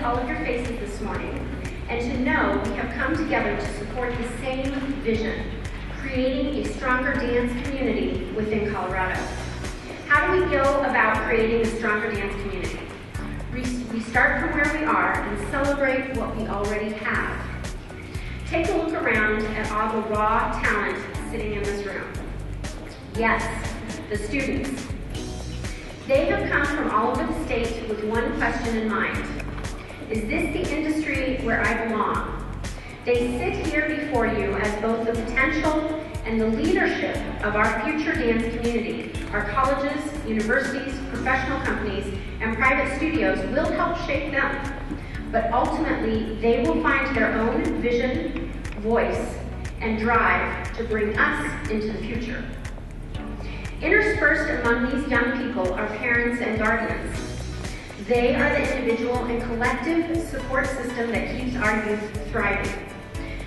all of your faces this morning and to know we have come together to support the same vision, creating a stronger dance community within Colorado. How do we go about creating a stronger dance community? We start from where we are and celebrate what we already have. Take a look around at all the raw talent sitting in this room. Yes, the students. They have come from all over the state with one question in mind. Is this the industry where I belong? They sit here before you as both the potential and the leadership of our future dance community. Our colleges, universities, professional companies, and private studios will help shape them. But ultimately, they will find their own vision, voice, and drive to bring us into the future. Interspersed among these young people are parents and guardians. They are the individual and collective support system that keeps our youth thriving.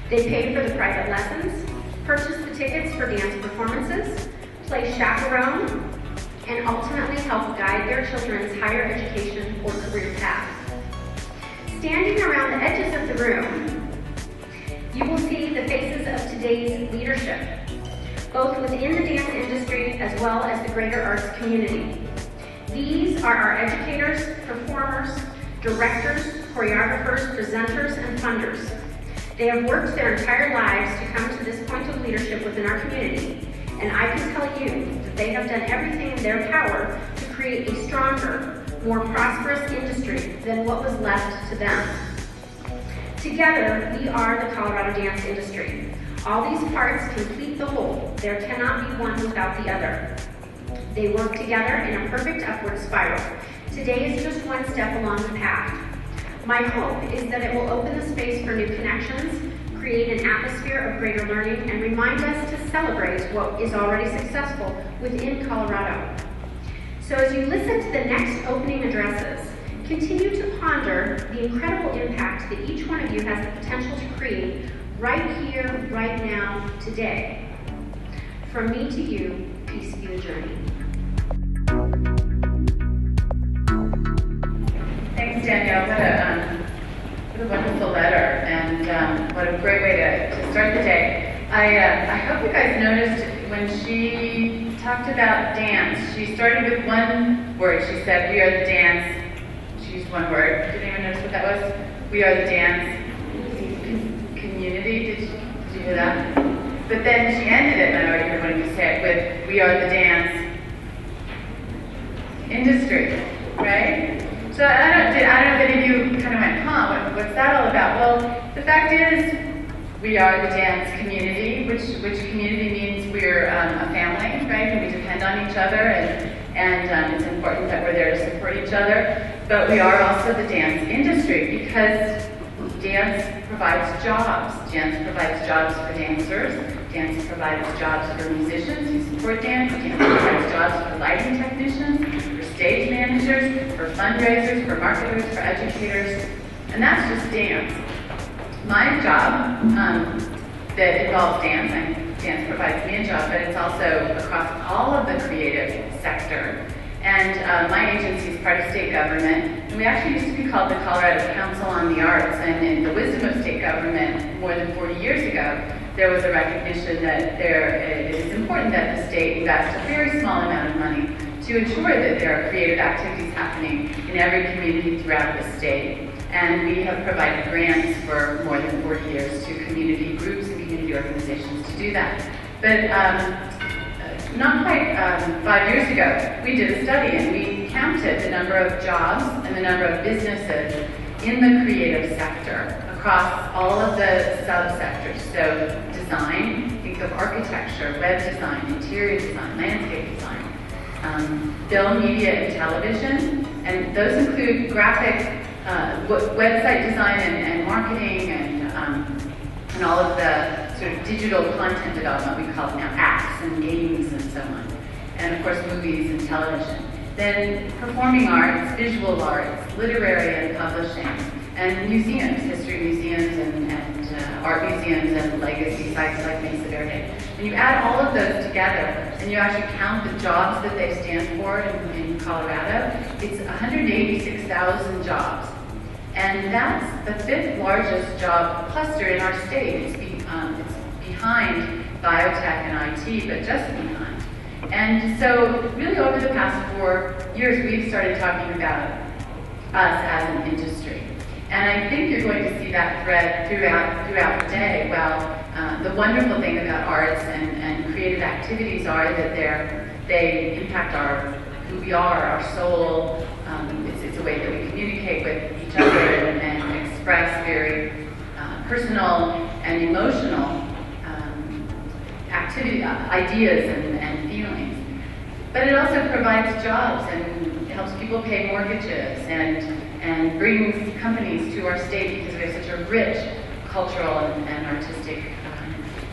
They pay for the private lessons, purchase the tickets for dance performances, play chaperone, and ultimately help guide their children's higher education or career path. Standing around the edges of the room, you will see the faces of today's leadership, both within the dance industry as well as the greater arts community. These are our educators, performers, directors, choreographers, presenters, and funders. They have worked their entire lives to come to this point of leadership within our community, and I can tell you that they have done everything in their power to create a stronger, more prosperous industry than what was left to them. Together, we are the Colorado dance industry. All these parts complete the whole. There cannot be one without the other. They work together in a perfect upward spiral. Today is just one step along the path. My hope is that it will open the space for new connections, create an atmosphere of greater learning, and remind us to celebrate what is already successful within Colorado. So as you listen to the next opening addresses, continue to ponder the incredible impact that each one of you has the potential to create right here, right now, today. From me to you, peace be the journey. Thanks, Danielle. What a wonderful letter, and what a great way to start the day. I hope you guys noticed when she talked about dance, she started with one word. She said, "We are the dance." She used one word. Did anyone notice what that was? We are the dance community. Did you hear that? But then she ended it, and I already heard one of you say it, with "We are the dance industry," right? So I don't know if any of you kind of went, what's that all about? Well, the fact is, we are the dance community, which community means we're a family, right? And we depend on each other, and it's important that we're there to support each other. But we are also the dance industry because dance provides jobs. Dance provides jobs for dancers. Dance provides jobs for musicians who support dance. Dance provides jobs for lighting technicians, for stage managers, for fundraisers, for marketers, for educators. And that's just dance. My job that involves dance, dance provides me a job, but it's also across all of the creative sector. And my agency is part of state government, and we actually used to be called the Colorado Council on the Arts, and in the wisdom of state government more than 40 years ago, there was a recognition that it is important that the state invest a very small amount of money to ensure that there are creative activities happening in every community throughout the state. And we have provided grants for more than 40 years to community groups and community organizations to do that. But not quite 5 years ago, we did a study and we counted the number of jobs and the number of businesses in the creative sector across all of the subsectors. So design, think of architecture, web design, interior design, landscape design, film, media, and television. And those include graphic, website design and marketing and all of the sort of digital content development, we call it now apps and games and so on. And of course movies and television. Then performing arts, visual arts, literary and publishing, and museums, history museums and art museums and legacy sites like Mesa Verde. And you add all of those together and you actually count the jobs that they stand for in Colorado, it's 186,000 jobs. And that's the 5th largest job cluster in our state. It's behind biotech and IT, but just behind. And so really over the past 4 years, we've started talking about us as an industry. And I think you're going to see that thread throughout the day. Well, the wonderful thing about arts and creative activities are that they impact who we are, our soul. It's a way that we communicate with each other and express very personal and emotional ideas and feelings. But it also provides jobs and helps people pay mortgages and brings companies to our state because we have such a rich cultural and artistic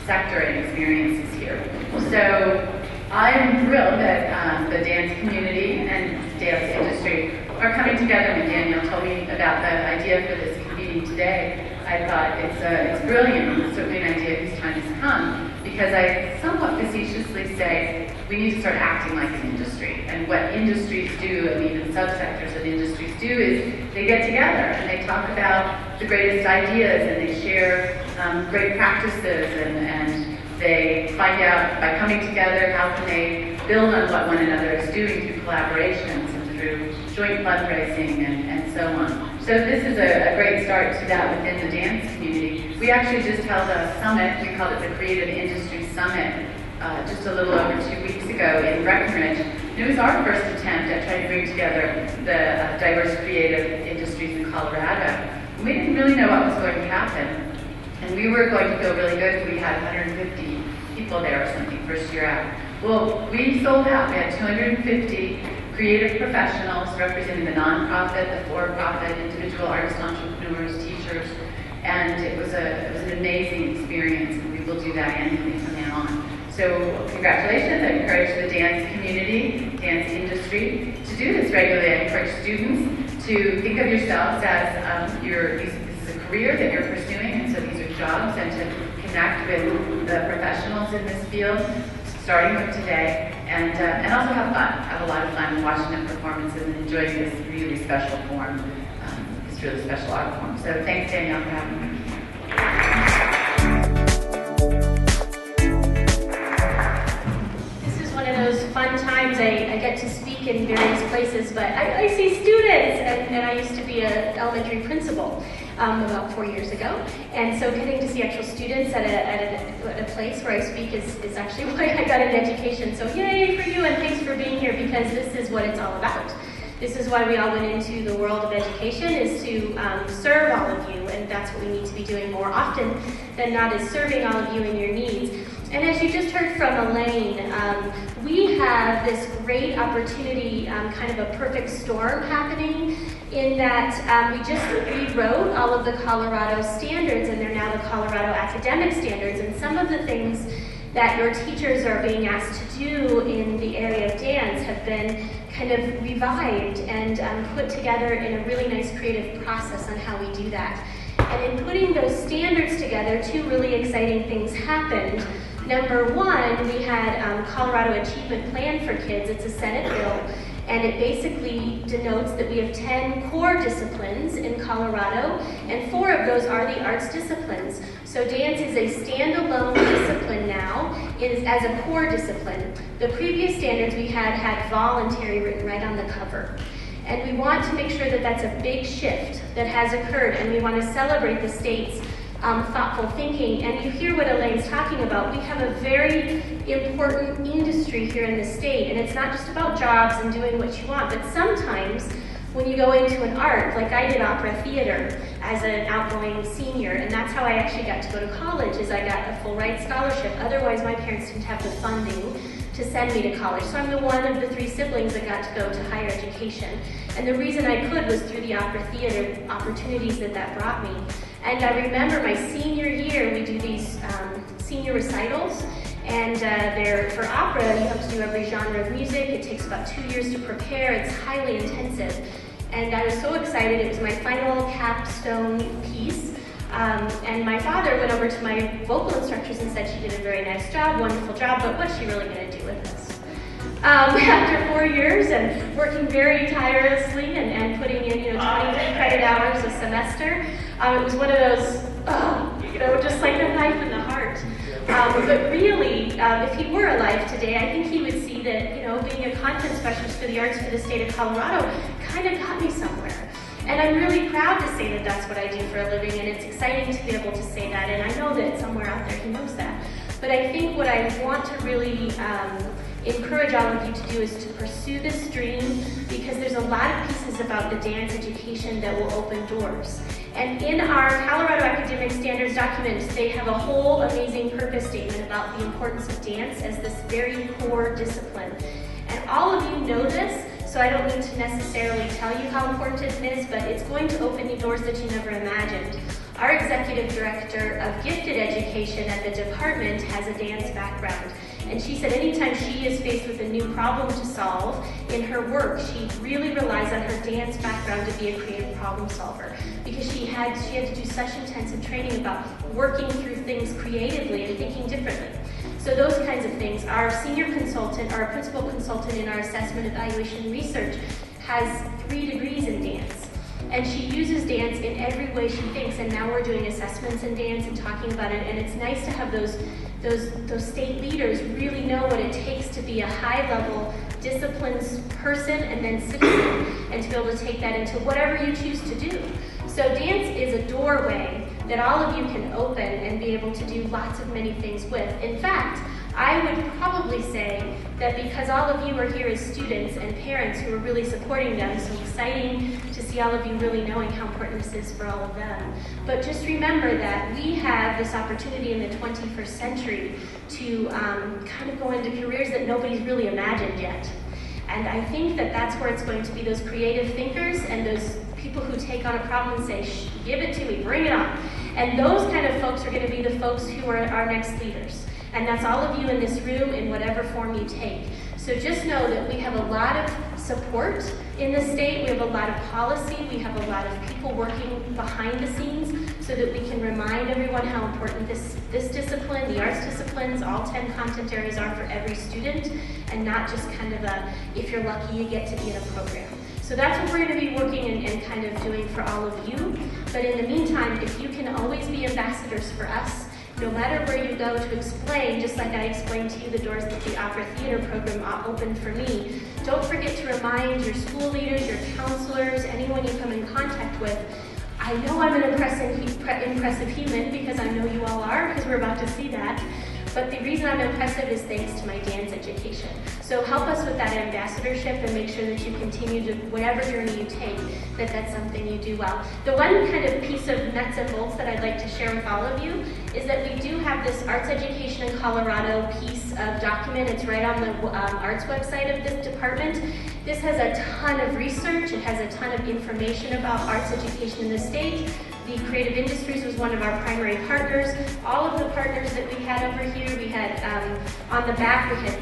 sector and experiences here. So I'm thrilled that the dance community and dance industry are coming together. When Danielle told me about the idea for this convening today, I thought it's brilliant. It's certainly an idea whose time has come, because I somewhat facetiously say we need to start acting like an industry. And what industries do, and even subsectors of industries do, is they get together and they talk about the greatest ideas and they share great practices and they find out by coming together how can they build on what one another is doing through collaborations and through joint fundraising and so on. So this is a great start to that within the dance community. We actually just held a summit. We called it the Creative Industry Summit just a little over 2 weeks ago in Breckenridge. And it was our first attempt at trying to bring together the diverse creative industries in Colorado. And we didn't really know what was going to happen. And we were going to feel really good if we had 150 people there or something first year out. Well, we sold out. We had 250 creative professionals representing the nonprofit, the for-profit, individual artists, entrepreneurs, teachers, and it was an amazing experience, and we will do that annually from now on. So congratulations. I encourage the dance community, dance industry to do this regularly. I encourage students to think of yourselves as this is a career that you're pursuing, and so these are jobs, and to connect with the professionals in this field, starting with today, and also have fun. Have a lot of fun watching the performances and enjoying this really special form, this really special art form. So thanks, Danielle, for having me. This is one of those fun times. I get to speak in various places, but I see students, and I used to be an elementary principal about 4 years ago, and so getting to see actual students at a place where I speak is actually why I got an education. So yay for you, and thanks for being here, because this is what it's all about. This is why we all went into the world of education, is to serve all of you, and that's what we need to be doing more often than not, is serving all of you and your needs. And as you just heard from Elaine, we have this great opportunity, kind of a perfect storm happening, in that we just rewrote all of the Colorado standards, and they're now the Colorado academic standards, and some of the things that your teachers are being asked to do in the area of dance have been kind of revived and put together in a really nice creative process on how we do that. And in putting those standards together, 2 really exciting things happened. Number one, we had Colorado Achievement Plan for Kids. It's a Senate bill, and it basically denotes that we have 10 core disciplines in Colorado, and 4 of those are the arts disciplines. So dance is a standalone discipline now, as a core discipline. The previous standards we had voluntary written right on the cover. And we want to make sure that that's a big shift that has occurred, and we want to celebrate the state's thoughtful thinking. And you hear what Elaine's talking about. We have a very important industry here in the state, and it's not just about jobs and doing what you want, but sometimes when you go into an art, like I did opera theater as an outgoing senior, and that's how I actually got to go to college, is I got a full ride scholarship. Otherwise, my parents didn't have the funding to send me to college. So I'm the one of the 3 siblings that got to go to higher education. And the reason I could was through the opera theater opportunities that brought me. And I remember my senior year, we do these senior recitals, and they're for opera. You have to do every genre of music. It takes about 2 years to prepare. It's highly intensive. And I was so excited. It was my final capstone piece. And my father went over to my vocal instructors and said she did a very nice job, wonderful job, but what's she really going to do with this? After 4 years and working very tirelessly and putting in 20 credit hours a semester, it was one of those, just like a knife in the heart. But really, if he were alive today, I think he would see that, being a content specialist for the arts for the state of Colorado kind of got me somewhere. And I'm really proud to say that that's what I do for a living, and it's exciting to be able to say that, and I know that somewhere out there he knows that. But I think what I want to really encourage all of you to do is to pursue this dream, because there's a lot of pieces about the dance education that will open doors. And in our Colorado Academic Standards document, they have a whole amazing purpose statement about the importance of dance as this very core discipline. And all of you know this, so I don't need to necessarily tell you how important it is, but it's going to open you doors that you never imagined. Our executive director of gifted education at the department has a dance background. And she said anytime she is faced with a new problem to solve in her work, she really relies on her dance background to be a creative problem solver, because she had to do such intensive training about working through things creatively and thinking differently. So those kinds of things. Our senior consultant, our principal consultant in our assessment, evaluation, and research has 3 degrees in dance. And she uses dance in every way she thinks, and now we're doing assessments in dance and talking about it, and it's nice to have those state leaders really know what it takes to be a high-level disciplines person and then citizen, and to be able to take that into whatever you choose to do. So dance is a doorway that all of you can open and be able to do lots of many things with. In fact, I would probably say that because all of you are here as students and parents who are really supporting them, so exciting to see all of you really knowing how important this is for all of them. But just remember that we have this opportunity in the 21st century to kind of go into careers that nobody's really imagined yet. And I think that that's where it's going to be those creative thinkers and those people who take on a problem and say, shh, give it to me, bring it on. And those kind of folks are going to be the folks who are our next leaders. And that's all of you in this room in whatever form you take. So just know that we have a lot of support in the state, we have a lot of policy, we have a lot of people working behind the scenes so that we can remind everyone how important this discipline, the arts disciplines, all 10 content areas are for every student, and not just kind of a, if you're lucky you get to be in a program. So that's what we're going to be working and kind of doing for all of you. But in the meantime, if you can always be ambassadors for us, no matter where you go, to explain, just like I explained to you the doors that the opera theater program opened for me, don't forget to remind your school leaders, your counselors, anyone you come in contact with, I know I'm an impressive human, because I know you all are, because we're about to see that. But the reason I'm impressive is thanks to my dance education. So help us with that ambassadorship and make sure that you continue to, whatever journey you take, that that's something you do well. The one kind of piece of nuts and bolts that I'd like to share with all of you is that we do have this Arts Education in Colorado piece of document. It's right on the arts website of this department. This has a ton of research. It has a ton of information about arts education in the state. The Creative Industries was one of our primary partners. All of the partners that we had over here, we had on the back, we had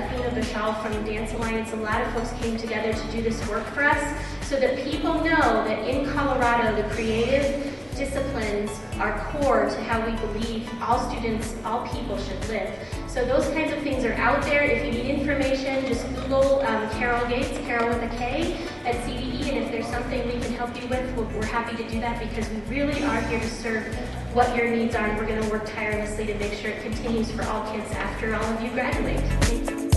Athena Bashal from Dance Alliance. A lot of folks came together to do this work for us so that people know that in Colorado, the creative disciplines are core to how we believe all students, all people should live. So those kinds of things are out there. If you need information, just Google Carol Gates, Carol with a K, at CDE, and if there's something we can help you with, we're happy to do that, because we really are here to serve what your needs are, and we're going to work tirelessly to make sure it continues for all kids after all of you graduate. Thank you.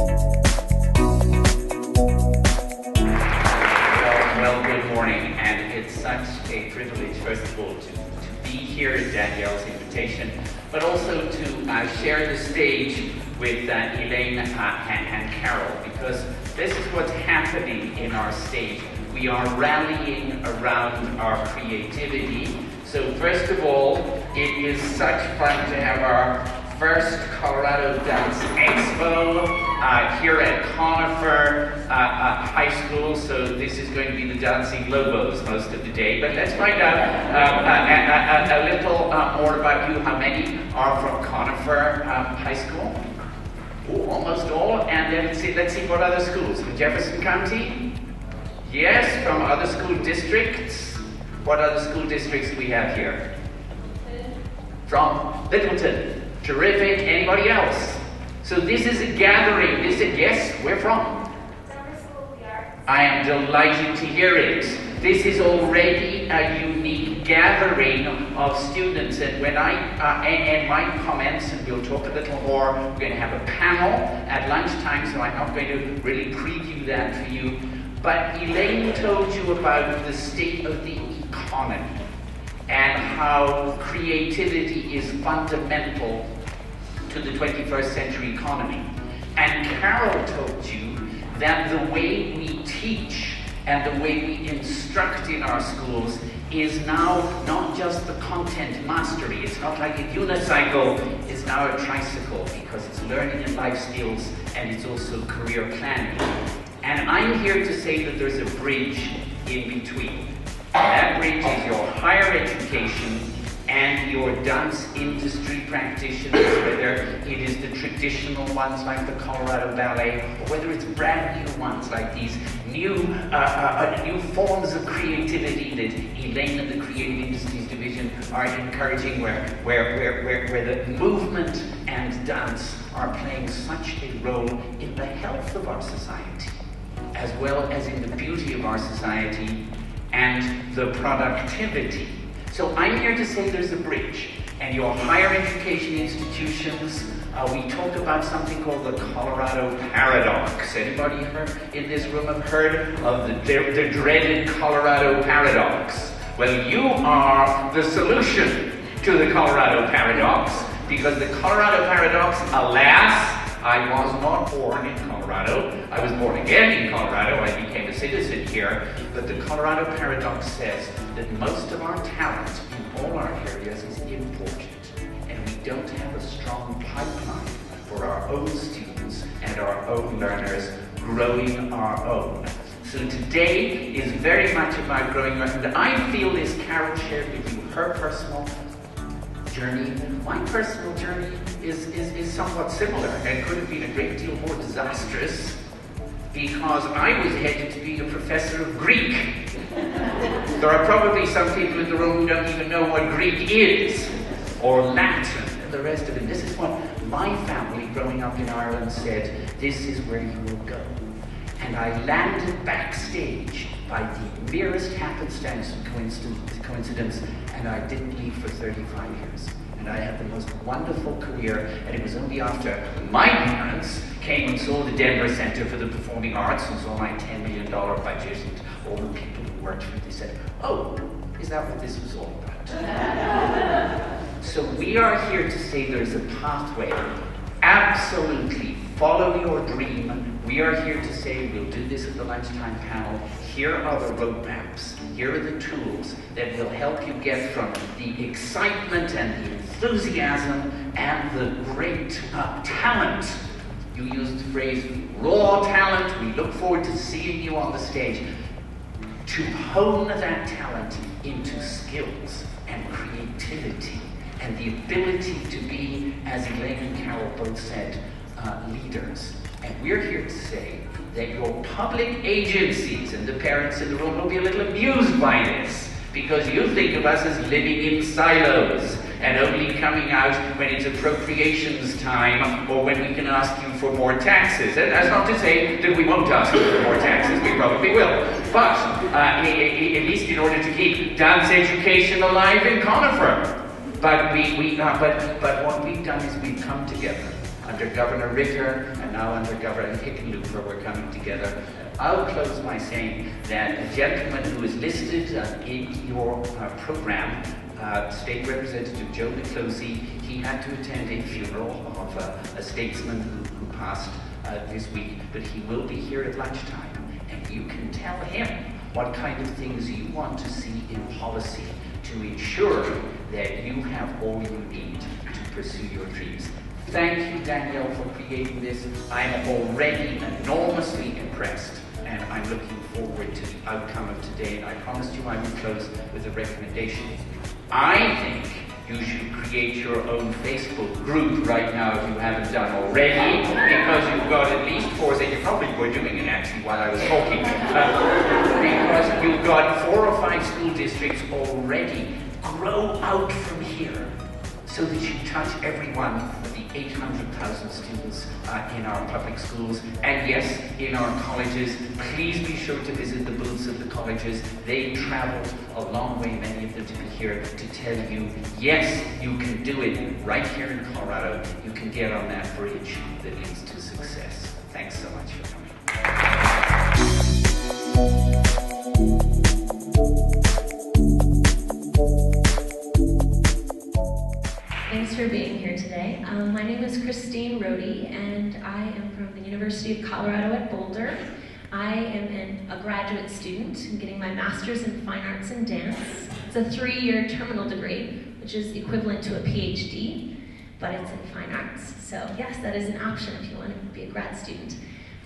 Well, good morning, and it's such a privilege, first of all, to be here at Danielle's invitation, but also to share the stage with Elaine and Carol, because this is what's happening in our state. We are rallying around our creativity. So first of all, it is such fun to have our first Colorado Dance Expo here at Conifer High School. So this is going to be the Dancing Lobos most of the day. But let's find out a little more about you. How many are from Conifer High School? Ooh, almost all. And then let's see what other schools. From Jefferson County? Yes, from other school districts. What other school districts do we have here? From Littleton. Terrific. Anybody else? So this is a gathering. Yes, where from? I am delighted to hear it. This is already a unique gathering of students, and when and my comments, and we'll talk a little more, we're going to have a panel at lunchtime, so I'm not going to really preview that for you. But Elaine told you about the state of the economy and how creativity is fundamental to the 21st century economy. And Carol told you that the way we teach and the way we instruct in our schools is now not just the content mastery. It's not like a unicycle, it's now a tricycle, because it's learning and life skills, and it's also career planning. And I'm here to say that there's a bridge in between. That bridge is your higher education and your dance industry practitioners, whether it is the traditional ones like the Colorado Ballet, or whether it's brand new ones like these new forms of creativity that Elaine and the Creative Industries Division are encouraging, where the movement and dance are playing such a role in the health of our society, as well as in the beauty of our society and the productivity. So I'm here to say there's a bridge, and your higher education institutions, we talk about something called the Colorado Paradox. Anybody in this room have heard of the dreaded Colorado Paradox? Well, you are the solution to the Colorado Paradox, because the Colorado Paradox, alas, I was not born in Colorado. I was born again in Colorado. I became a citizen here. But the Colorado Paradox says that most of our talent in all our areas is imported. And we don't have a strong pipeline for our own students and our own learners growing our own. So today is very much about growing our own. And I feel, as Carol shared with you her personal journey, my personal journey is somewhat similar, and could have been a great deal more disastrous, because I was headed to be a professor of Greek. There are probably some people in the room who don't even know what Greek is, or Latin, and the rest of it. This is what my family growing up in Ireland said, this is where you will go. And I landed backstage by the merest happenstance and coincidence, and I didn't leave for 35 years. And I had the most wonderful career, and it was only after my parents came and saw the Denver Center for the Performing Arts and saw my $10 million budget and all the people who worked for it, they said, oh, is that what this was all about? So we are here to say there's a pathway. Absolutely, follow your dream. We are here to say, we'll do this at the lunchtime panel. Here are the roadmaps. Here are the tools that will help you get from the excitement and the enthusiasm and the great talent. You used the phrase raw talent. We look forward to seeing you on the stage. To hone that talent into skills and creativity and the ability to be, as Elaine and Carol both said, leaders. And we're here to say that your public agencies, and the parents in the room will be a little amused by this, because you think of us as living in silos and only coming out when it's appropriations time or when we can ask you for more taxes. And that's not to say that we won't ask you for more taxes, we probably will. But at least in order to keep dance education alive in Conifer. But what we've done is we've come together. Under Governor Ritter and now under Governor Hickenlooper, we're coming together. I'll close by saying that a gentleman who is listed in your program, State Representative Joe Nicolosi, he had to attend a funeral of a statesman who passed this week, but he will be here at lunchtime, and you can tell him what kind of things you want to see in policy to ensure that you have all you need to pursue your dreams. Thank you, Danielle, for creating this. I am already enormously impressed, and I'm looking forward to the outcome of today. And I promised you I would close with a recommendation. I think you should create your own Facebook group right now if you haven't done already, because you've got at least 4, you probably were doing it actually while I was talking, because you've got 4 or 5 school districts already. Grow out from here. so that you touch every one of the 800,000 students in our public schools, and yes, in our colleges. Please be sure to visit the booths of the colleges. They traveled a long way, many of them, to be here to tell you, yes, you can do it right here in Colorado. You can get on that bridge that leads to success. Thanks so much for coming. Thanks for being here today. My name is Christine Rohde, and I am from the University of Colorado at Boulder. I am a graduate student and getting my master's in fine arts and dance. It's a 3-year terminal degree, which is equivalent to a PhD, but it's in fine arts. So yes, that is an option if you want to be a grad student.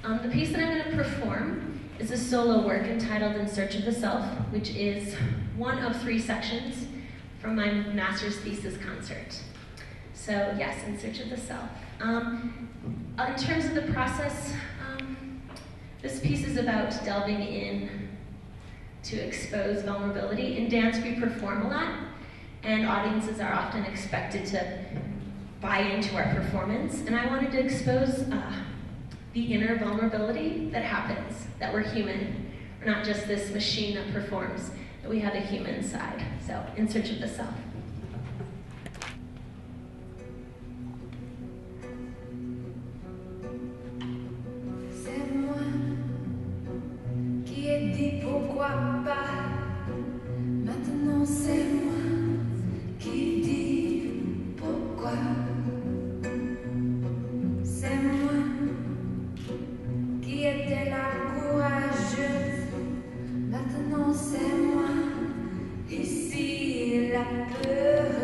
The piece that I'm going to perform is a solo work entitled In Search of the Self, which is one of 3 sections from my master's thesis concert. So yes, In Search of the Self. In terms of the process, this piece is about delving in to expose vulnerability. In dance, we perform a lot, and audiences are often expected to buy into our performance. And I wanted to expose the inner vulnerability that happens, that we're human. We're not just this machine that performs, that we have a human side. So, In Search of the Self. Pourquoi pas? Maintenant c'est moi qui dis pourquoi. C'est moi qui étais la courageuse. Maintenant c'est moi ici la peureuse.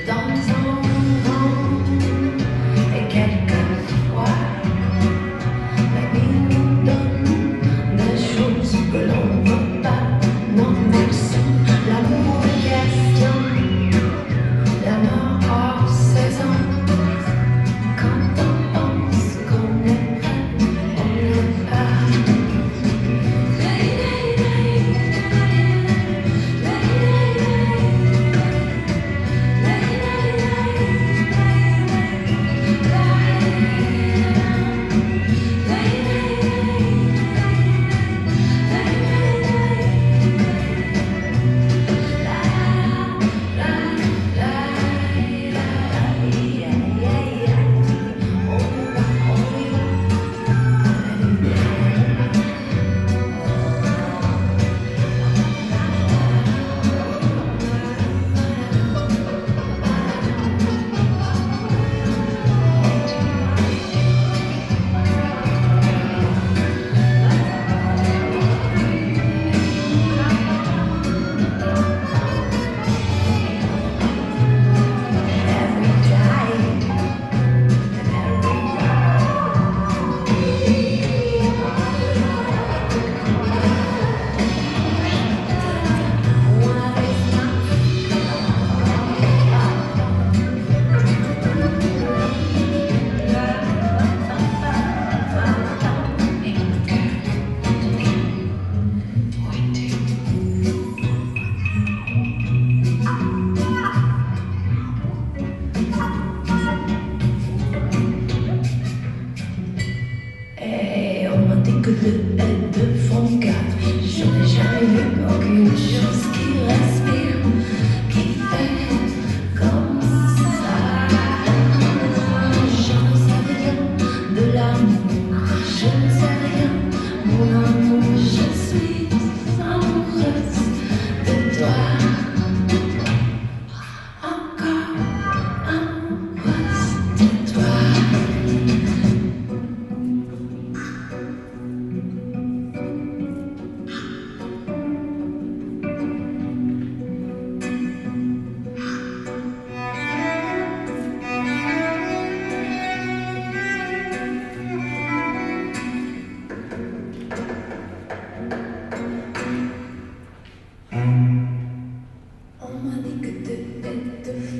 Dans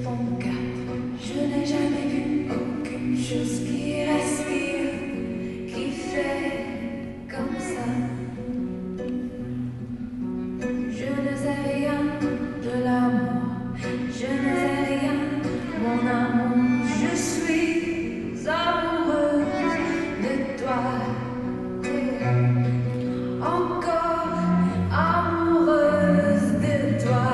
4. Je n'ai jamais vu aucune chose qui respire, qui fait comme ça. Je ne sais rien de l'amour, je ne sais rien, mon amour, je suis amoureuse de toi. Encore amoureuse de toi.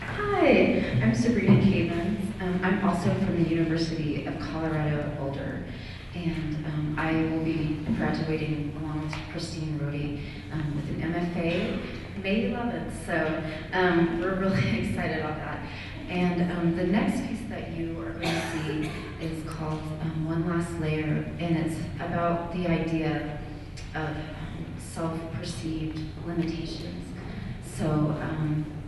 Hi, I'm Sabrina Cavens. I'm also from the University of Colorado at Boulder, and I will be graduating along with Christine Rohde with an MFA May 11th, so we're really excited about that. And the next piece that you are going to see is called One Last Layer, and it's about the idea of self-perceived limitations. So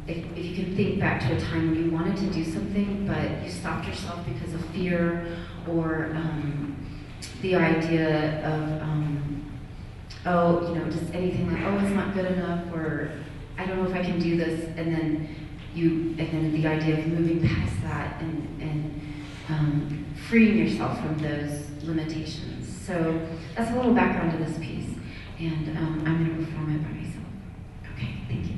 if you can think back to a time when you wanted to do something, but you stopped yourself because of fear or the idea of, just anything like, oh, it's not good enough, or I don't know if I can do this, and then the idea of moving past that and freeing yourself from those limitations. So that's a little background to this piece, and I'm going to perform it by myself. Okay, thank you.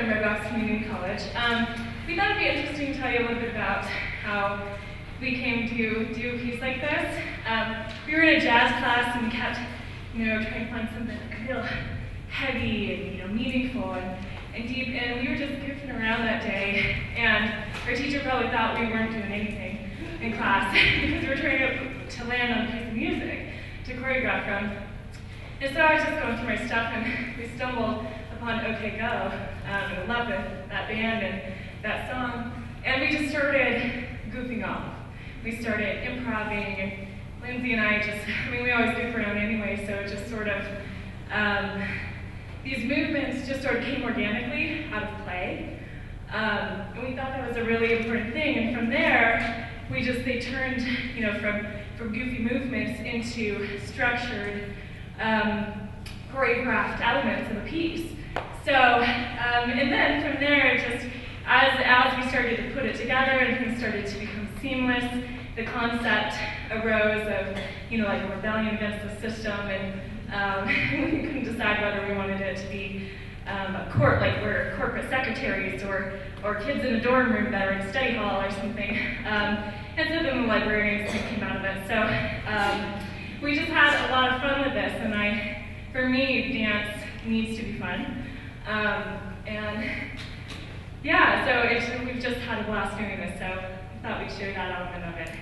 Red Rocks Community College. We thought it'd be interesting to tell you a little bit about how we came to do a piece like this. We were in a jazz class and we kept, trying to find something real heavy and meaningful and deep. And we were just goofing around that day, and our teacher probably thought we weren't doing anything in class because we were trying to land on a piece of music to choreograph from. And so I was just going through my stuff, and we stumbled upon OK Go, and I love that band and that song. And we just started goofing off. We started improvising, and Lindsay and I we always goof around anyway, so it just sort of, these movements just sort of came organically out of play. And we thought that was a really important thing. And from there, they turned, from goofy movements into structured, choreographed elements of a piece. So, and then from there, as we started to put it together and things started to become seamless, the concept arose of, like a rebellion against the system, and we couldn't decide whether we wanted it to be a court, like we're corporate secretaries, or kids in a dorm room that are in study hall or something. And so then the librarians came out of it. So we just had a lot of fun with this, and for me, dance needs to be fun. And yeah, so we've just had a blast doing this, so I thought we'd share that element of it.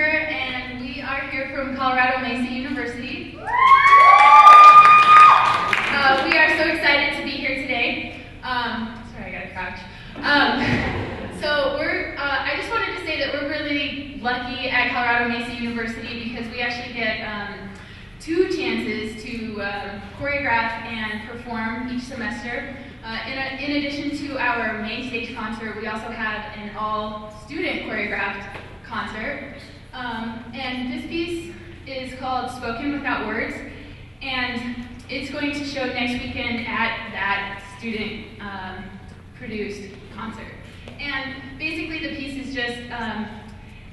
and we are here from Colorado Mesa University. We are so excited to be here today. Sorry, I gotta crouch. I just wanted to say that we're really lucky at Colorado Mesa University because we actually get 2 chances to choreograph and perform each semester. In addition to our main stage concert, we also have an all-student choreographed concert. And this piece is called Spoken Without Words, and it's going to show next weekend at that student-produced concert. And basically the piece is just,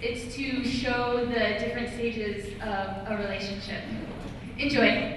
it's to show the different stages of a relationship. Enjoy.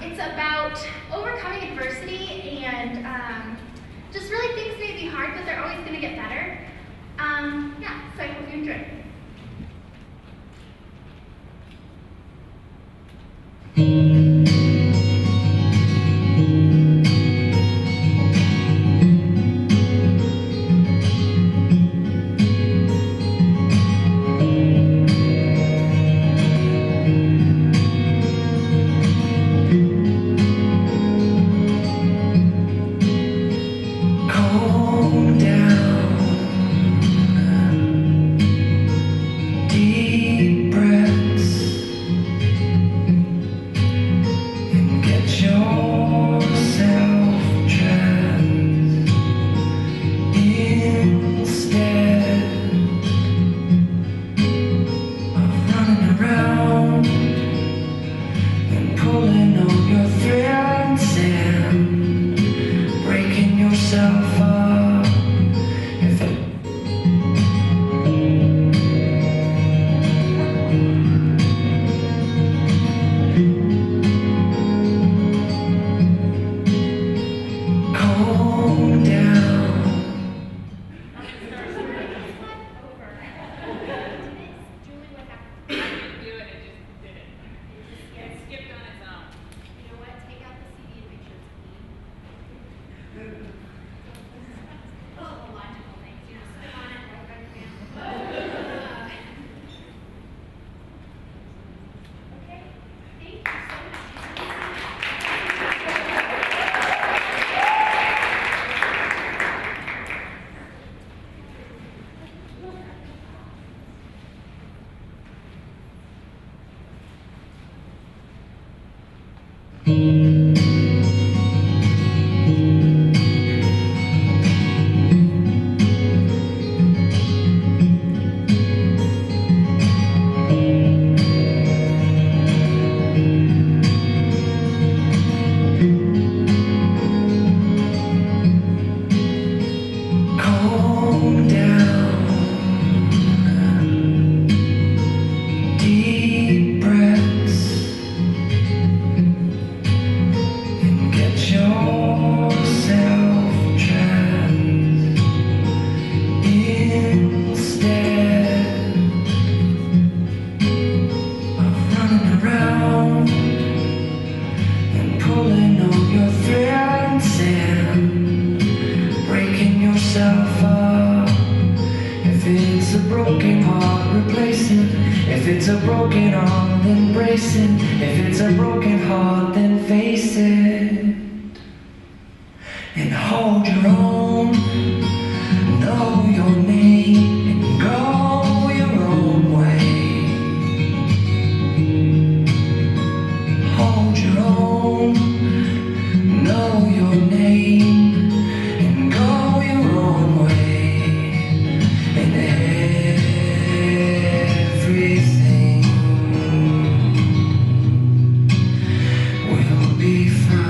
It's about overcoming adversity and just really things may be hard Yeah, so I hope you enjoy. Calm down, deep breaths, and get yourself dressed. Instead of running around and pulling on your threads and breaking yourself up. If it calm down, Julie, what happened? Do it, it just did it. It skipped on its own. You know what? Take out the CD and make sure it's clean. Oh, logical things. You just sit on it right by your hand. Okay, thank you so much. calm down, deep breaths, and get yourself dressed. Instead of running around and pulling on your threads and breaking yourself up. If it's a broken heart, replace it. If it's a broken arm, then brace it. If it's a broken heart, then face it and hold your own. Know your name and go your own way. Hold your own. Know your name and go your own way, and everything will be fine.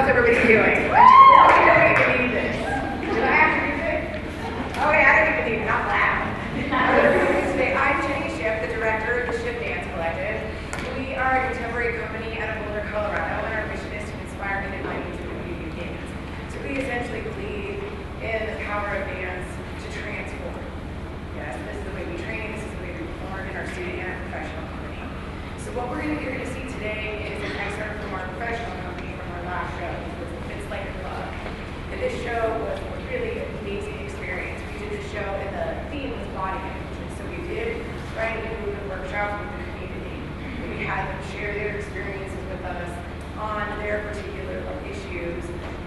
How's everybody doing? I don't even need this. Do I have music? Okay, I don't even need it. Not loud. Today, I'm Jenny Schiff, the director of the Schiff Dance Collective. We are a contemporary company out of Boulder, Colorado, and our mission is to inspire and invite you to the community of dance. So we essentially believe in the power of dance to transform. Yes, this is the way we train, this is the way we perform in our student and our professional company. So what you're going to see today is an excerpt from our professional company from our last show. It's like a club. And this show was a really amazing experience. We did this show and the theme was body image. And so we did writing and movement workshops with the community. We had them share their experiences with us on their particular issues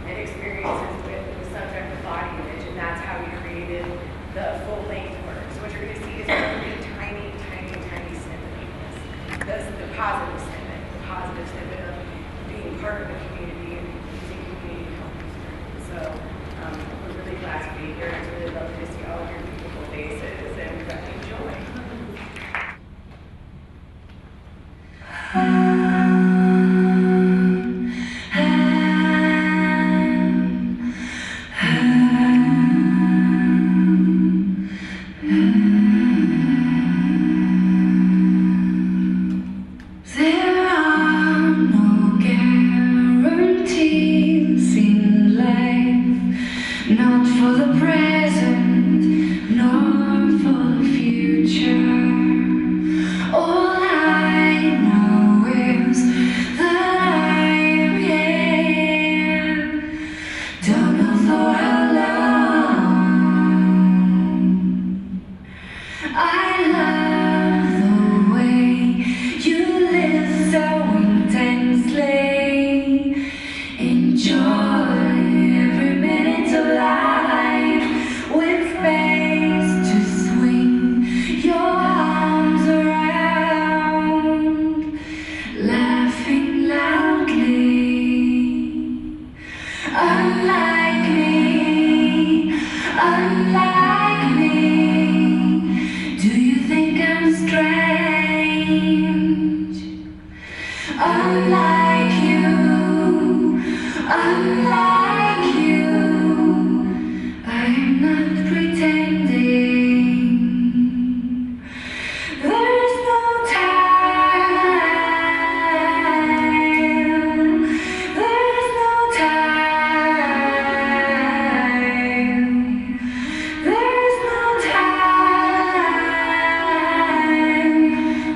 and experiences with the subject of body image. And that's how we created the full-length work. So what you're going to see is a really tiny, tiny, tiny snippet of this. That's the positive snippet of being part of the community and using community help. So we're really glad to be here. It's really lovely to see all of your beautiful faces and enjoy. Not for the present, nor for the future. All I know is that I'm here. Don't know for how long. I love the way you live so intensely. Enjoy every minute of life with space to swing your arms around, laughing loudly. Unlike me, do you think I'm strange? Unlike you, I am not pretending. There's no time. There's no time. There's no time.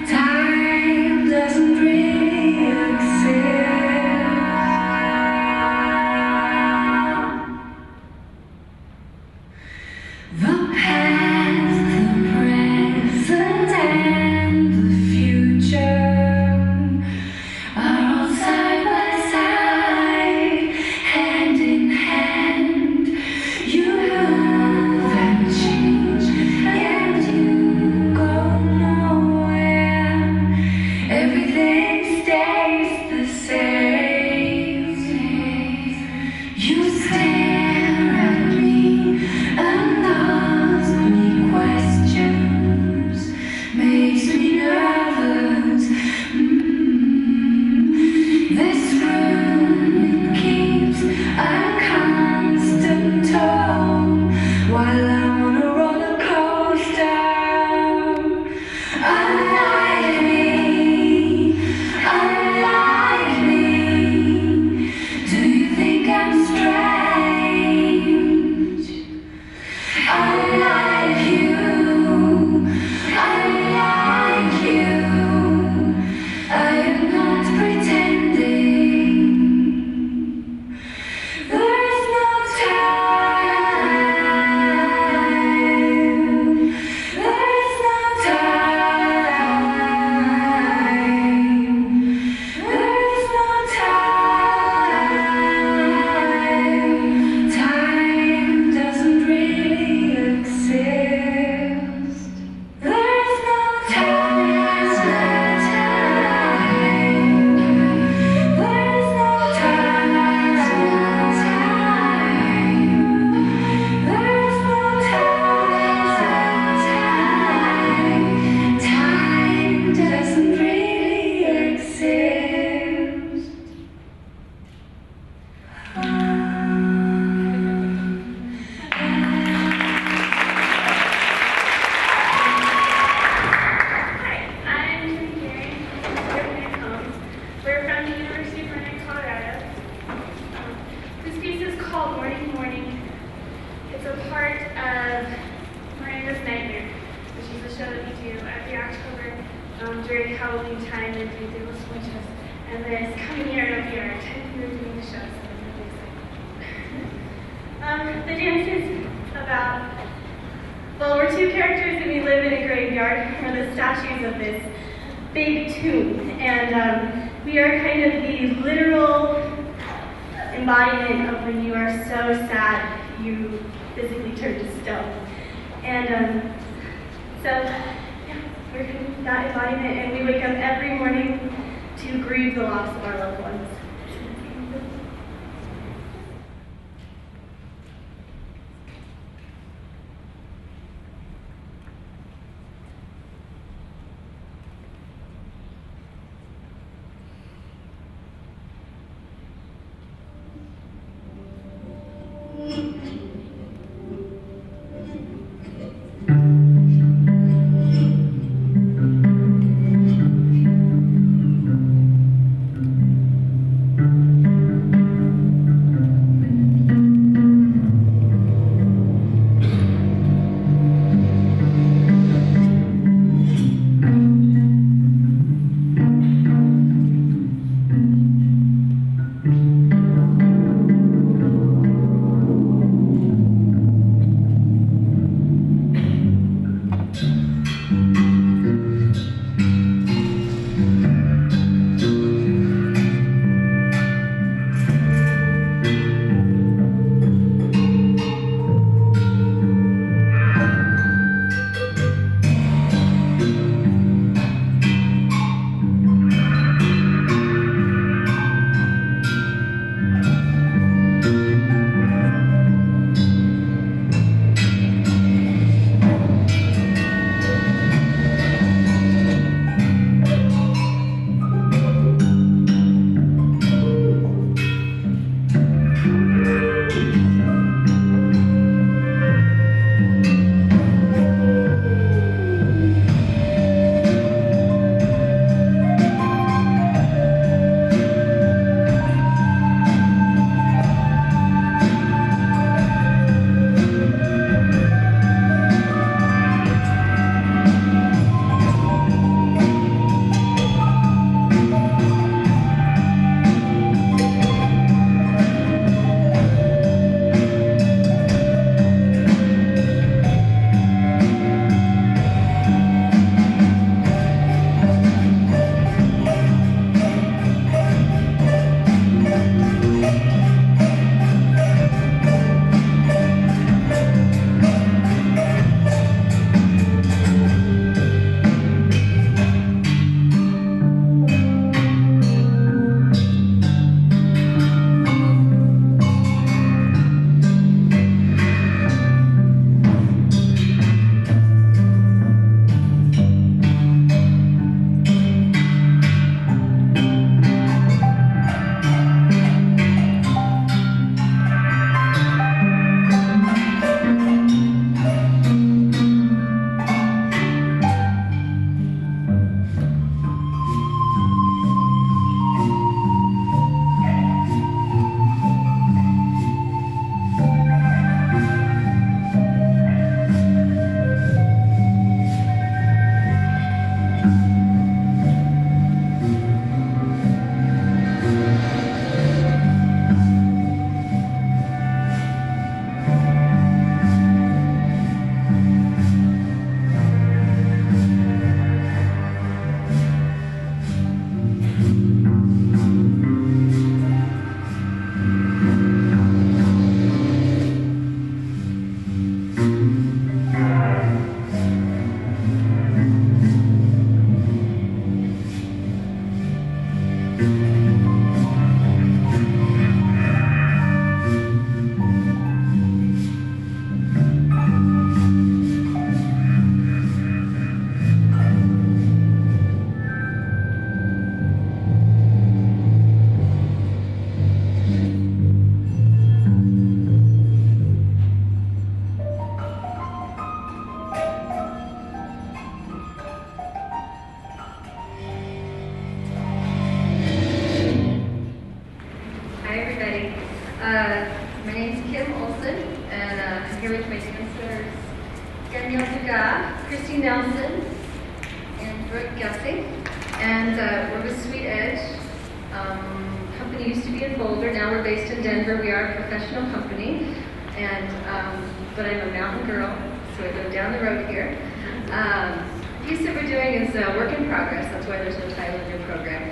Time doesn't really exist. The past, the present, and the future are all side by side, hand in hand. You move and change, and you go nowhere. Everything stays the same. You stare at me and ask me questions, makes me nervous. This room keeps a constant tone while I'm on a roller coaster. Unlike me, do you think I'm strange? Unlike you, I am not pretending. during Halloween time and do little switches. And then it's coming here and up here. 10 years doing the show, so I'm really excited. The dance is about, well, we're two characters and we live in a graveyard. We're the statues of this big tomb. And we are kind of the literal embodiment of when you are so sad you physically turn to stone. And so, yeah, we're kind of that embodiment, and we wake up every morning to grieve the loss of our loved ones. Christy Nelson, and Brooke Gelsey, and we're with Sweet Edge. Company used to be in Boulder, now we're based in Denver. We are a professional company, and but I'm a mountain girl, so I live down the road here. The piece that we're doing is a work in progress, that's why there's no title in your program.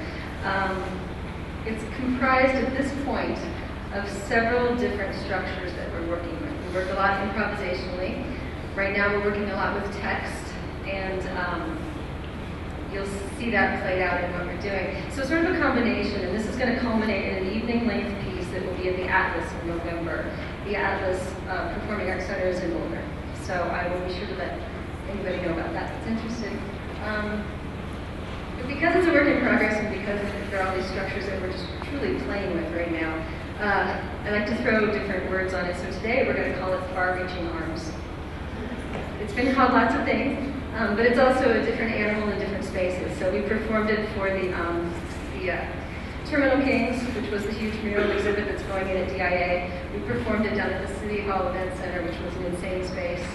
It's comprised at this point of several different structures that we're working with. We work a lot improvisationally. Right now we're working a lot with text, and you'll see that played out in what we're doing. So it's sort of a combination, and this is going to culminate in an evening-length piece that will be at the Atlas in November. The Atlas Performing Arts Center is in Boulder, so I will be sure to let anybody know about that that's interested. But because it's a work in progress, and because there are all these structures that we're just truly playing with right now, I like to throw different words on it. So today we're going to call it Far-Reaching Arms. It's been called lots of things, but it's also a different animal in different spaces. So we performed it for the Terminal Kings, which was the huge mural exhibit that's going in at DIA. We performed it down at the City Hall Event Center, which was an insane space,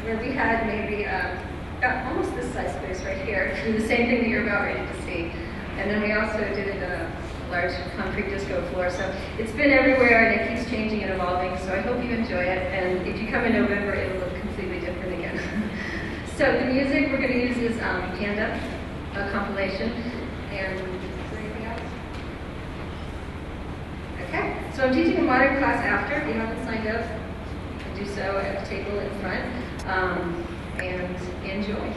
where we had maybe almost this size space right here, do the same thing that you're about ready to see. And then we also did it in a large concrete disco floor. So it's been everywhere, and it keeps changing and evolving. So I hope you enjoy it. And if you come in November, it'll look completely different again. So the music we're going to use is Panda, a compilation. And is there anything else? Okay. So I'm teaching a modern class after. If you haven't signed up, you can do so at the table in front. And enjoy.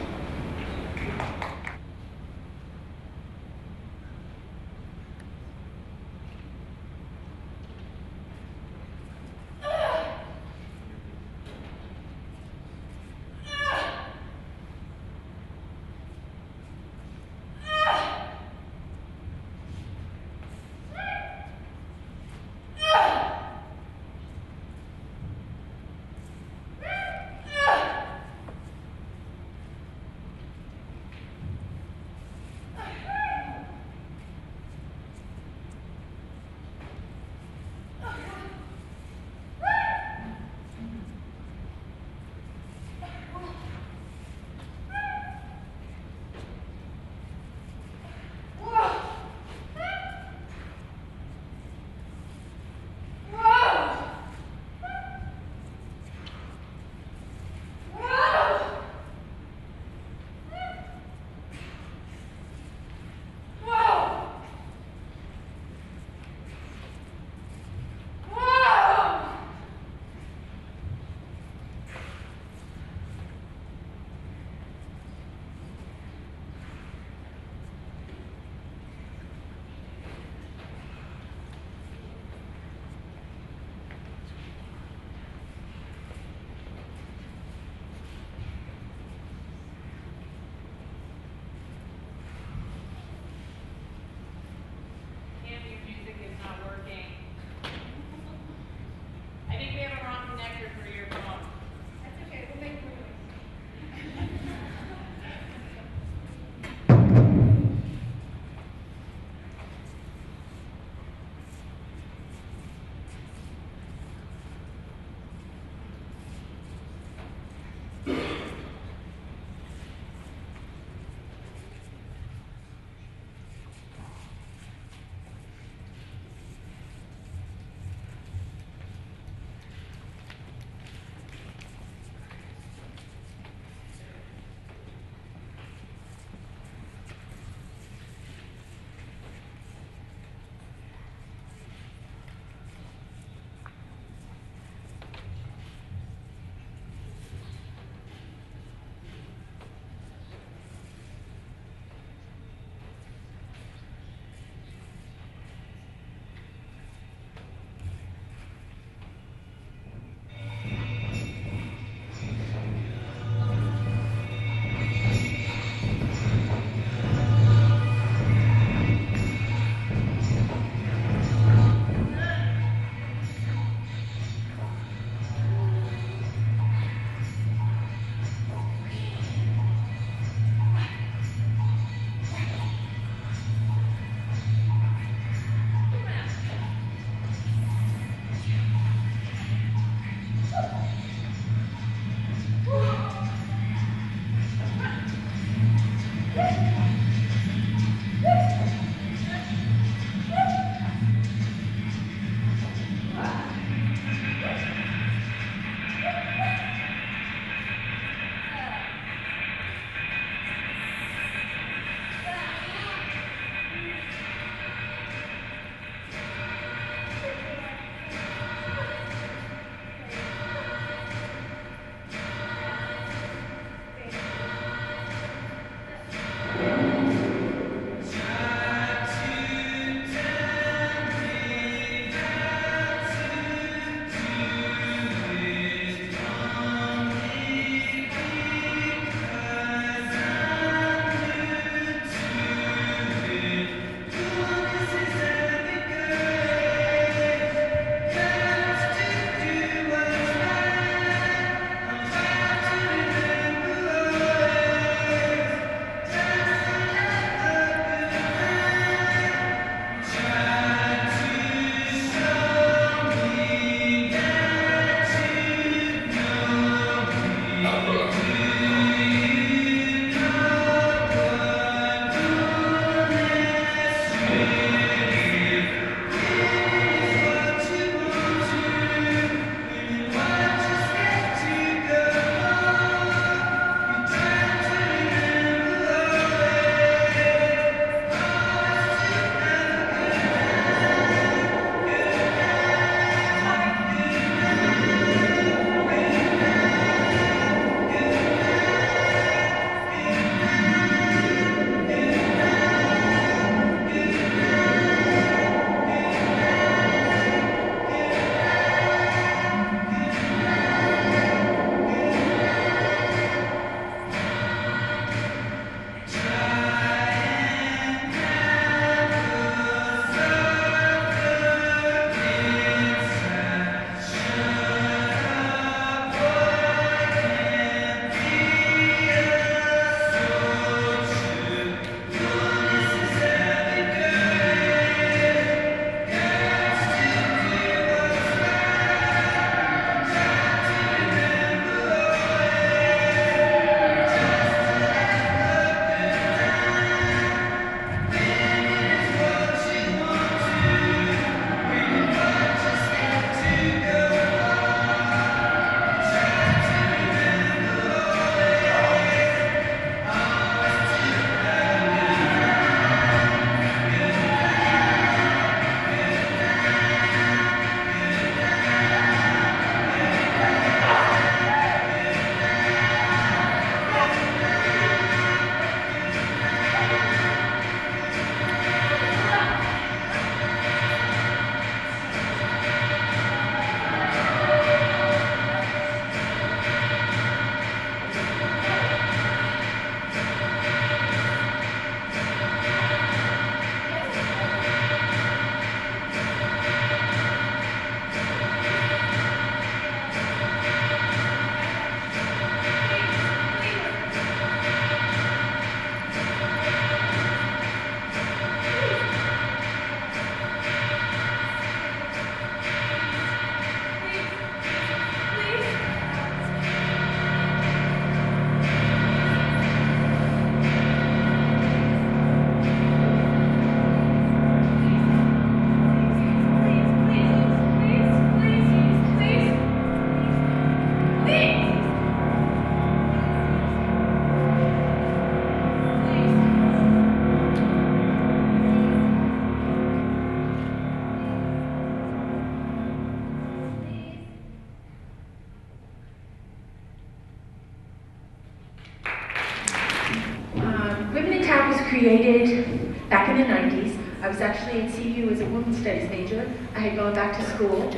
created back in the 90s. I was actually at CU as a women's studies major. I had gone back to school,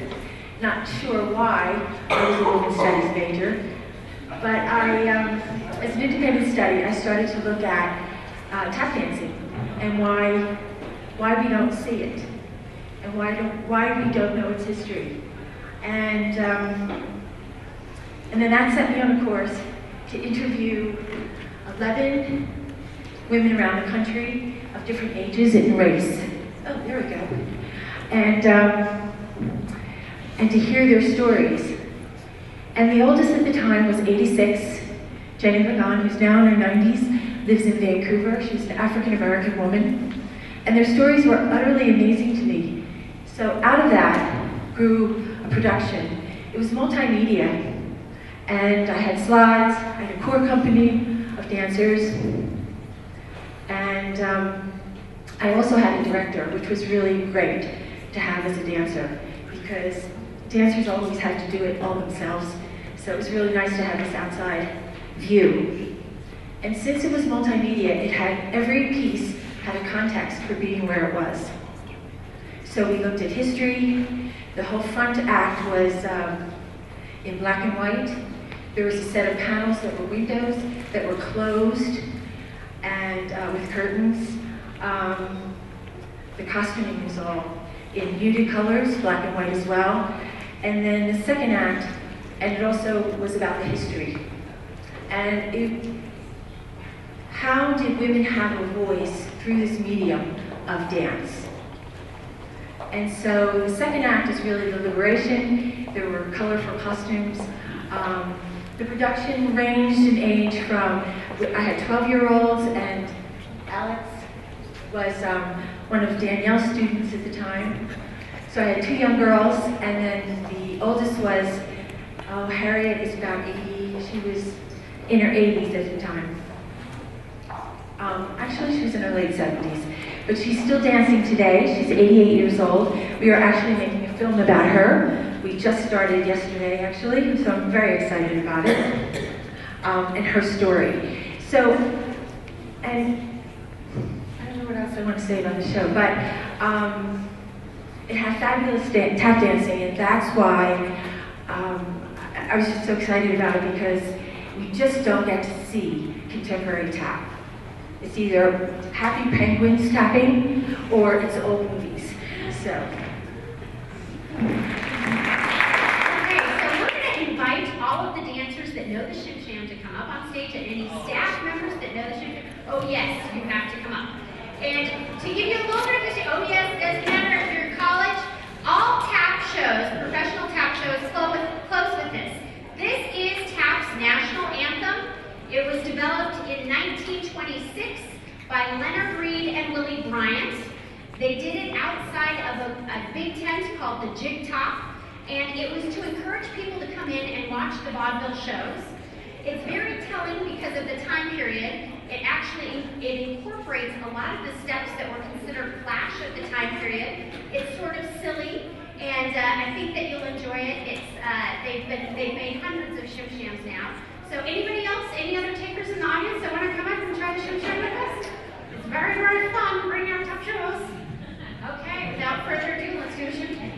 not sure why I was a women's studies major. But as an independent study, I started to look at tap dancing and why we don't see it and why we don't know its history. And then that set me on a course to interview 11 women around the country of different ages and race. Oh, there we go. And to hear their stories. And the oldest at the time was 86, Jenny Lagan, who's now in her 90s, lives in Vancouver. She's an African-American woman. And their stories were utterly amazing to me. So out of that grew a production. It was multimedia. And I had slides, I had a core company of dancers, and I also had a director, which was really great to have as a dancer, because dancers always have to do it all themselves, so it was really nice to have this outside view. And since it was multimedia, it had every piece had a context for being where it was. So we looked at history. The whole front act was in black and white. There was a set of panels that were windows that were closed and with curtains. The costuming was all in muted colors, black and white as well. And then the second act, and it also was about the history. And how did women have a voice through this medium of dance? And so the second act is really the liberation. There were colorful costumes. The production ranged in age from, I had 12-year-olds, and Alex was one of Danielle's students at the time. So I had 2 young girls, and then the oldest was, Harriet is about 80, she was in her 80s at the time. Actually, she was in her late 70s, but she's still dancing today. She's 88 years old. We are actually making a film about her. We just started yesterday, actually, so I'm very excited about it, and her story. So, and I don't know what else I want to say about the show, but it had fabulous tap dancing, and that's why I was just so excited about it, because we just don't get to see contemporary tap. It's either Happy Penguins tapping, or it's old movies, so. Invite all of the dancers that know the Shim Sham to come up on stage, and any staff members that know the Shim Sham. Oh yes, you have to come up. And to give you a little bit of history, oh yes, doesn't matter if you're in college, all tap shows, professional tap shows, close with this. This is tap's national anthem. It was developed in 1926 by Leonard Reed and Willie Bryant. They did it outside of a big tent called the Jig Top. And it was to encourage people to come in and watch the vaudeville shows. It's very telling because of the time period. It incorporates a lot of the steps that were considered flash at the time period. It's sort of silly, and I think that you'll enjoy it. They've made hundreds of Shim Shams now. So anybody else, any other takers in the audience that want to come up and try the Shim Sham with us? It's very, very fun. Bring your top shows. Okay, without further ado, let's do a Shim Sham.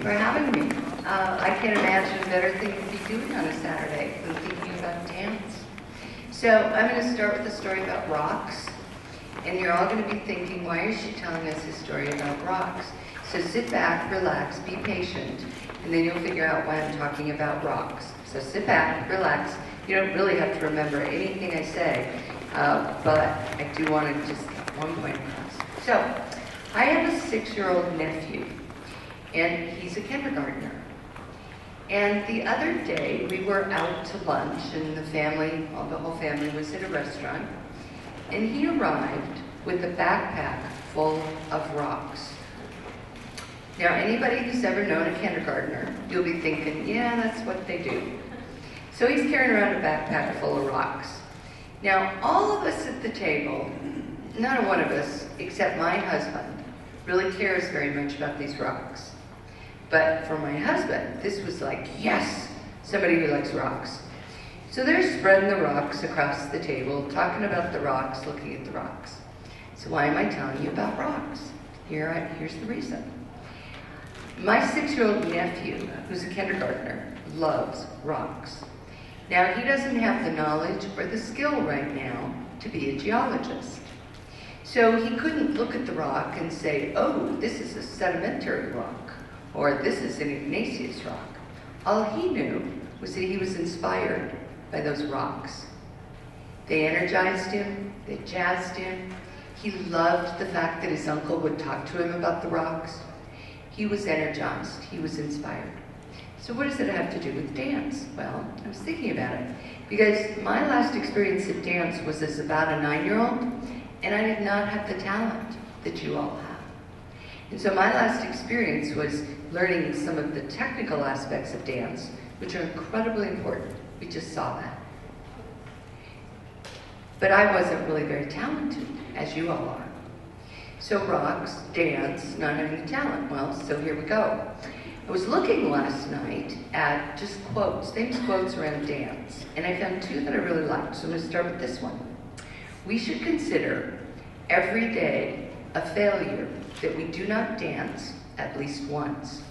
for having me. I can't imagine a better thing to be doing on a Saturday than thinking about dance. So I'm going to start with a story about rocks. And you're all going to be thinking, why is she telling us a story about rocks? So sit back, relax, be patient, and then you'll figure out why I'm talking about rocks. So sit back, relax. You don't really have to remember anything I say, but I do want to just get one point across. So, I have a 6-year-old nephew, and he's a kindergartner. And the other day, we were out to lunch, and the whole family was at a restaurant, and he arrived with a backpack full of rocks. Now, anybody who's ever known a kindergartner, you'll be thinking, yeah, that's what they do. So he's carrying around a backpack full of rocks. Now, all of us at the table, not one of us, except my husband, really cares very much about these rocks. But for my husband, this was like, yes, somebody who likes rocks. So they're spreading the rocks across the table, talking about the rocks, looking at the rocks. So why am I telling you about rocks? Here's the reason. My 6-year-old nephew, who's a kindergartner, loves rocks. Now, he doesn't have the knowledge or the skill right now to be a geologist. So he couldn't look at the rock and say, oh, this is a sedimentary rock, or this is an igneous rock. All he knew was that he was inspired by those rocks. They energized him, they jazzed him. He loved the fact that his uncle would talk to him about the rocks. He was energized, he was inspired. So what does it have to do with dance? Well, I was thinking about it, because my last experience at dance was as about a 9-year-old, and I did not have the talent that you all have. And so my last experience was learning some of the technical aspects of dance, which are incredibly important. We just saw that. But I wasn't really very talented, as you all are. So rocks, dance, not having the talent. Well, so here we go. I was looking last night at just quotes, famous quotes around dance, and I found 2 that I really liked, so I'm going to start with this one. We should consider every day a failure that we do not dance at least once.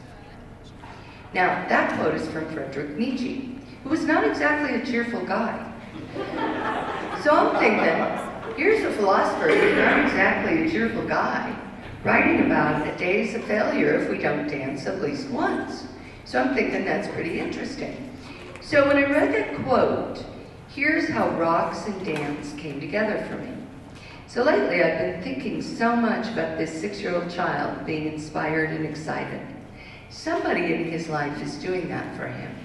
Now, that quote is from Friedrich Nietzsche, who was not exactly a cheerful guy. So I'm thinking, here's a philosopher who's not exactly a cheerful guy, writing about a day's a failure if we don't dance at least once. So I'm thinking that's pretty interesting. So when I read that quote, here's how rocks and dance came together for me. So lately I've been thinking so much about this 6-year-old child being inspired and excited. Somebody in his life is doing that for him.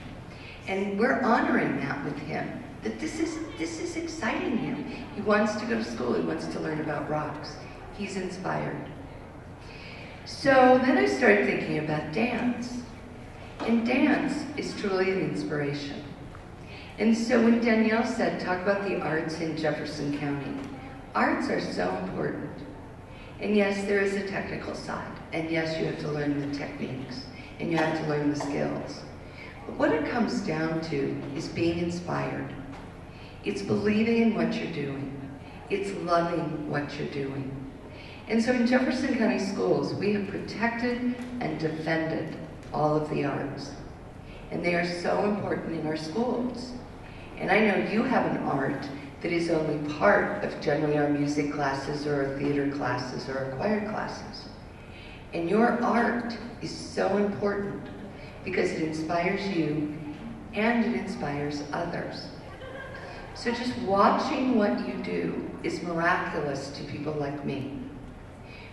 And we're honoring that with him. That this is exciting him. He wants to go to school, he wants to learn about rocks. He's inspired. So then I started thinking about dance. And dance is truly an inspiration. And so when Danielle said, talk about the arts in Jefferson County, arts are so important. And yes, there is a technical side. And yes, you have to learn the techniques. And you have to learn the skills. But what it comes down to is being inspired. It's believing in what you're doing. It's loving what you're doing. And so in Jefferson County Schools, we have protected and defended all of the arts. And they are so important in our schools. And I know you have an art that is only part of generally our music classes or our theater classes or our choir classes. And your art is so important because it inspires you and it inspires others. So just watching what you do is miraculous to people like me.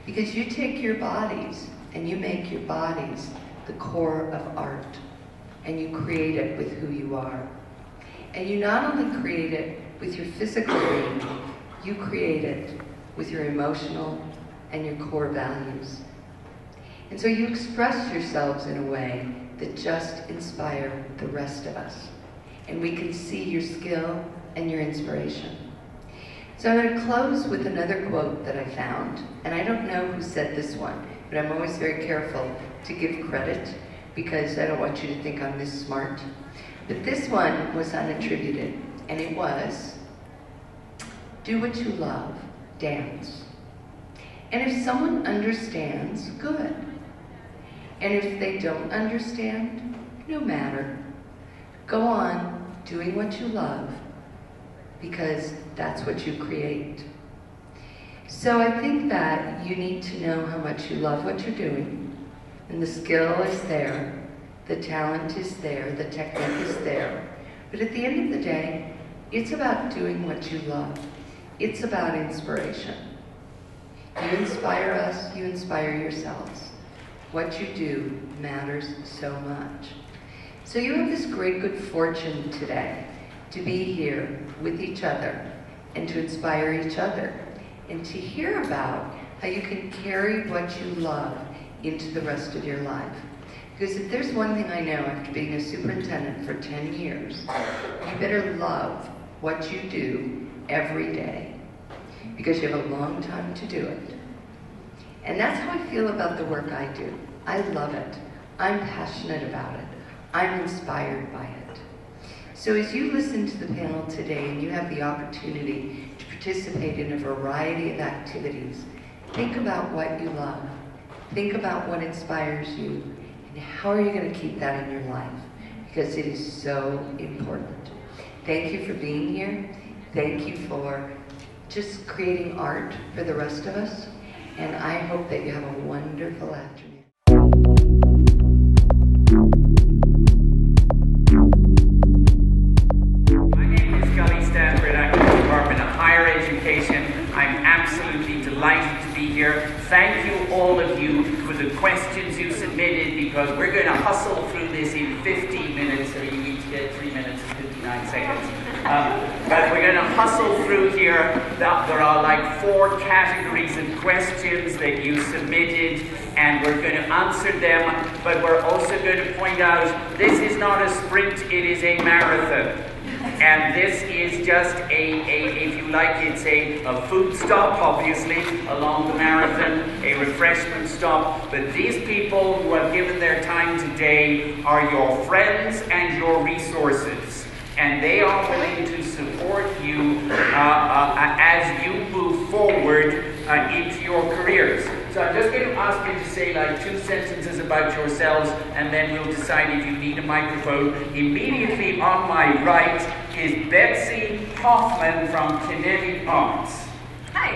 Because you take your bodies and you make your bodies the core of art. And you create it with who you are. And you not only create it with your physical being, you create it with your emotional and your core values. And so you express yourselves in a way that just inspire the rest of us. And we can see your skill and your inspiration. So I'm going to close with another quote that I found. And I don't know who said this one, but I'm always very careful to give credit because I don't want you to think I'm this smart. But this one was unattributed, and it was, do what you love, dance. And if someone understands, good. And if they don't understand, no matter. Go on doing what you love, because that's what you create. So I think that you need to know how much you love what you're doing, and the skill is there, The talent is there, the technique is there. But at the end of the day, it's about doing what you love. It's about inspiration. You inspire us, you inspire yourselves. What you do matters so much. So you have this great good fortune today to be here with each other and to inspire each other and to hear about how you can carry what you love into the rest of your life. Because if there's one thing I know after being a superintendent for 10 years, you better love what you do every day because you have a long time to do it. And that's how I feel about the work I do. I love it. I'm passionate about it. I'm inspired by it. So as you listen to the panel today and you have the opportunity to participate in a variety of activities, think about what you love. Think about what inspires you. And how are you going to keep that in your life? Because it is so important. Thank you for being here. Thank you for just creating art for the rest of us. And I hope that you have a wonderful afternoon. My name is Gully Stanford. I'm in the Department of Higher Education. I'm absolutely delighted to be here. Thank you, all of you, for the questions you submitted, because we're going to hustle through this in 15 minutes, so you each get 3 minutes and 59 seconds. But we're going to hustle through here. There are like 4 categories of questions that you submitted, and we're going to answer them, but we're also going to point out this is not a sprint, it is a marathon. And this is just if you like, it's a food stop, obviously, along the marathon, a refreshment stop. But these people who have given their time today are your friends and your resources. And they are willing to support you as you move forward into your careers. So I'm just going to ask you to say like 2 sentences about yourselves, and then we'll decide if you need a microphone. Immediately on my right is Betsy Hoffman from Kinetic Arts. Hi,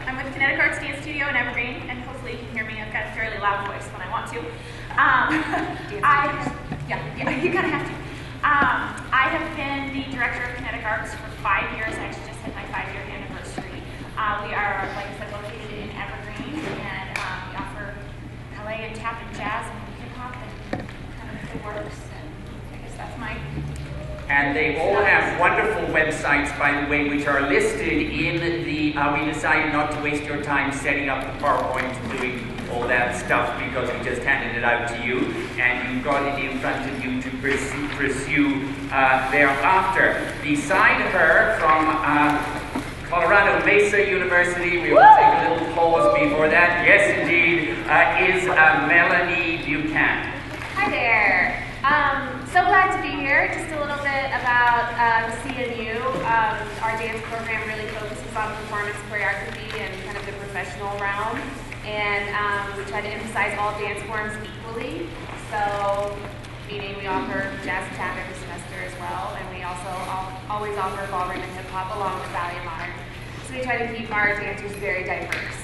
I'm with Kinetic Arts Dance Studio in Evergreen, and hopefully you can hear me. I've got a fairly loud voice when I want to. Yeah, you kind of have to. I have been the director of Kinetic Arts for 5 years. I actually just hit my 5-year anniversary. We are, like I said, located in Evergreen, and we offer ballet and tap and jazz and hip hop and kind of the works. And I guess that's my. And they all have wonderful websites, by the way, which are listed in the, we decided not to waste your time setting up the PowerPoint and doing all that stuff because we just handed it out to you, and you've got it in front of you to pursue thereafter. Beside her, from Colorado Mesa University, we will take a little pause before that, yes indeed, is Melanie Buchanan. Hi there. So glad to be here. Just a little bit about the CNU. Our dance program really focuses on performance choreography and kind of the professional realm. And we try to emphasize all dance forms equally. So, meaning we offer jazz and tap every semester as well. And we also always offer ballroom and hip hop along with ballet and modern. So we try to keep our dancers very diverse.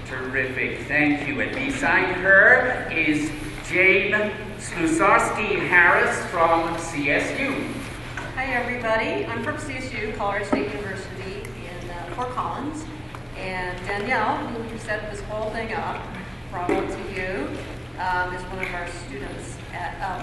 Terrific, thank you. And beside her is Jane Slusarski-Harris from CSU. Hi everybody, I'm from CSU, Colorado State University in Fort Collins. And Danielle, who set this whole thing up, bravo to you, is one of our students,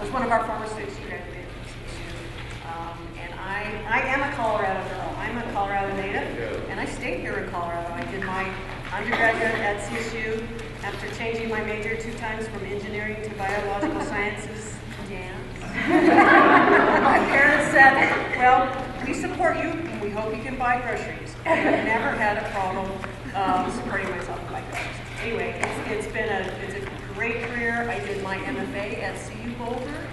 was one of our former students who graduated from CSU. And I am a Colorado girl. I'm a Colorado native, and I stayed here in Colorado. I did my undergraduate at CSU after changing my major 2 times from engineering to biological sciences to dance. My parents said, well, we support you, and we hope you can buy groceries. I've never had a problem supporting myself and buying groceries. Anyway, it's a great career. I did my MFA at CU Boulder,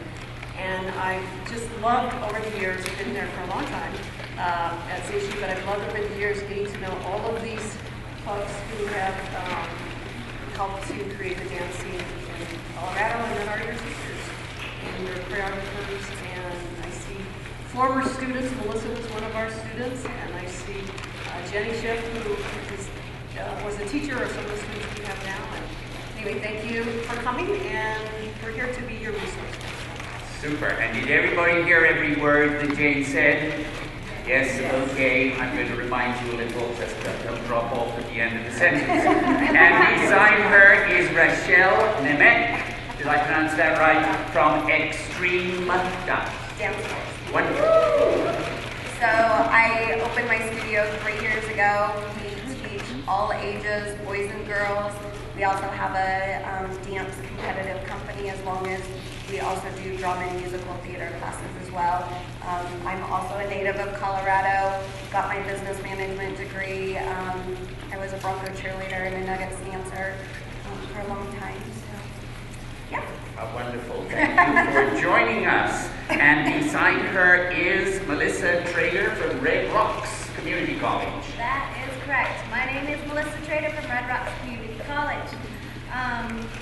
and I've just loved over the years, I've been there for a long time at CSU, but I've loved over the years getting to know all of these folks who have helped to create the dance scene in Colorado, and that are your teachers and your choreographers. And I see former students. Melissa was one of our students, and I see Jenny Schiff, who was a teacher of some of the students we have now. And anyway, thank you for coming, and we're here to be your resource. Super. And did everybody hear every word that Jane said? Yes, okay. I'm going to remind you a little, just don't drop off at the end of the sentence. And beside her is Rachel Nemec. Did I pronounce that right? From Extreme Dance. Wonderful. So I opened my studio 3 years ago. We teach all ages, boys and girls. We also have a dance competitive company, as long as we also do drama and musical theater classes as well. I'm also a native of Colorado, got my business management degree. I was a Bronco cheerleader and a Nuggets dancer for a long time. So, yeah. Wonderful. Thank you for joining us. And beside her is Melissa Trader from Red Rocks Community College. That is correct. My name is Melissa Trader from Red Rocks Community College.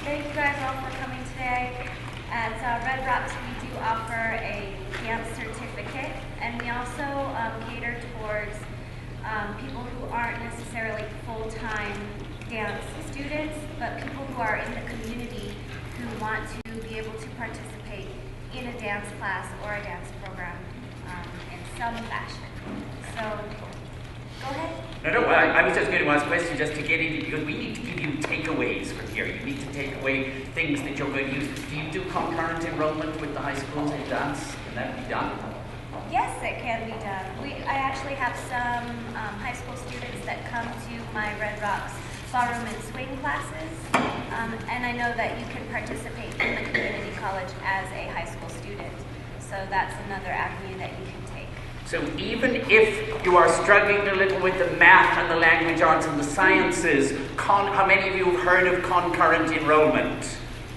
Thank you guys all for coming today. At Red Rocks, we do offer a dance certificate, and we also cater towards people who aren't necessarily full-time dance students, but people who are in the community who want to be able to participate in a dance class or a dance program in some fashion. So, go ahead. No, I was just going to ask a question just to get into, because we need to give you takeaways from here. You need to take away things that you're going to use. Do you do concurrent enrollment with the high schools in dance? Can that be done? Yes, it can be done. I actually have some high school students that come to my Red Rocks ballroom and swing classes, and I know that you can participate in the community college as a high school student. So that's another avenue that you can take. So even if you are struggling a little with the math and the language arts and the sciences, how many of you have heard of concurrent enrollment?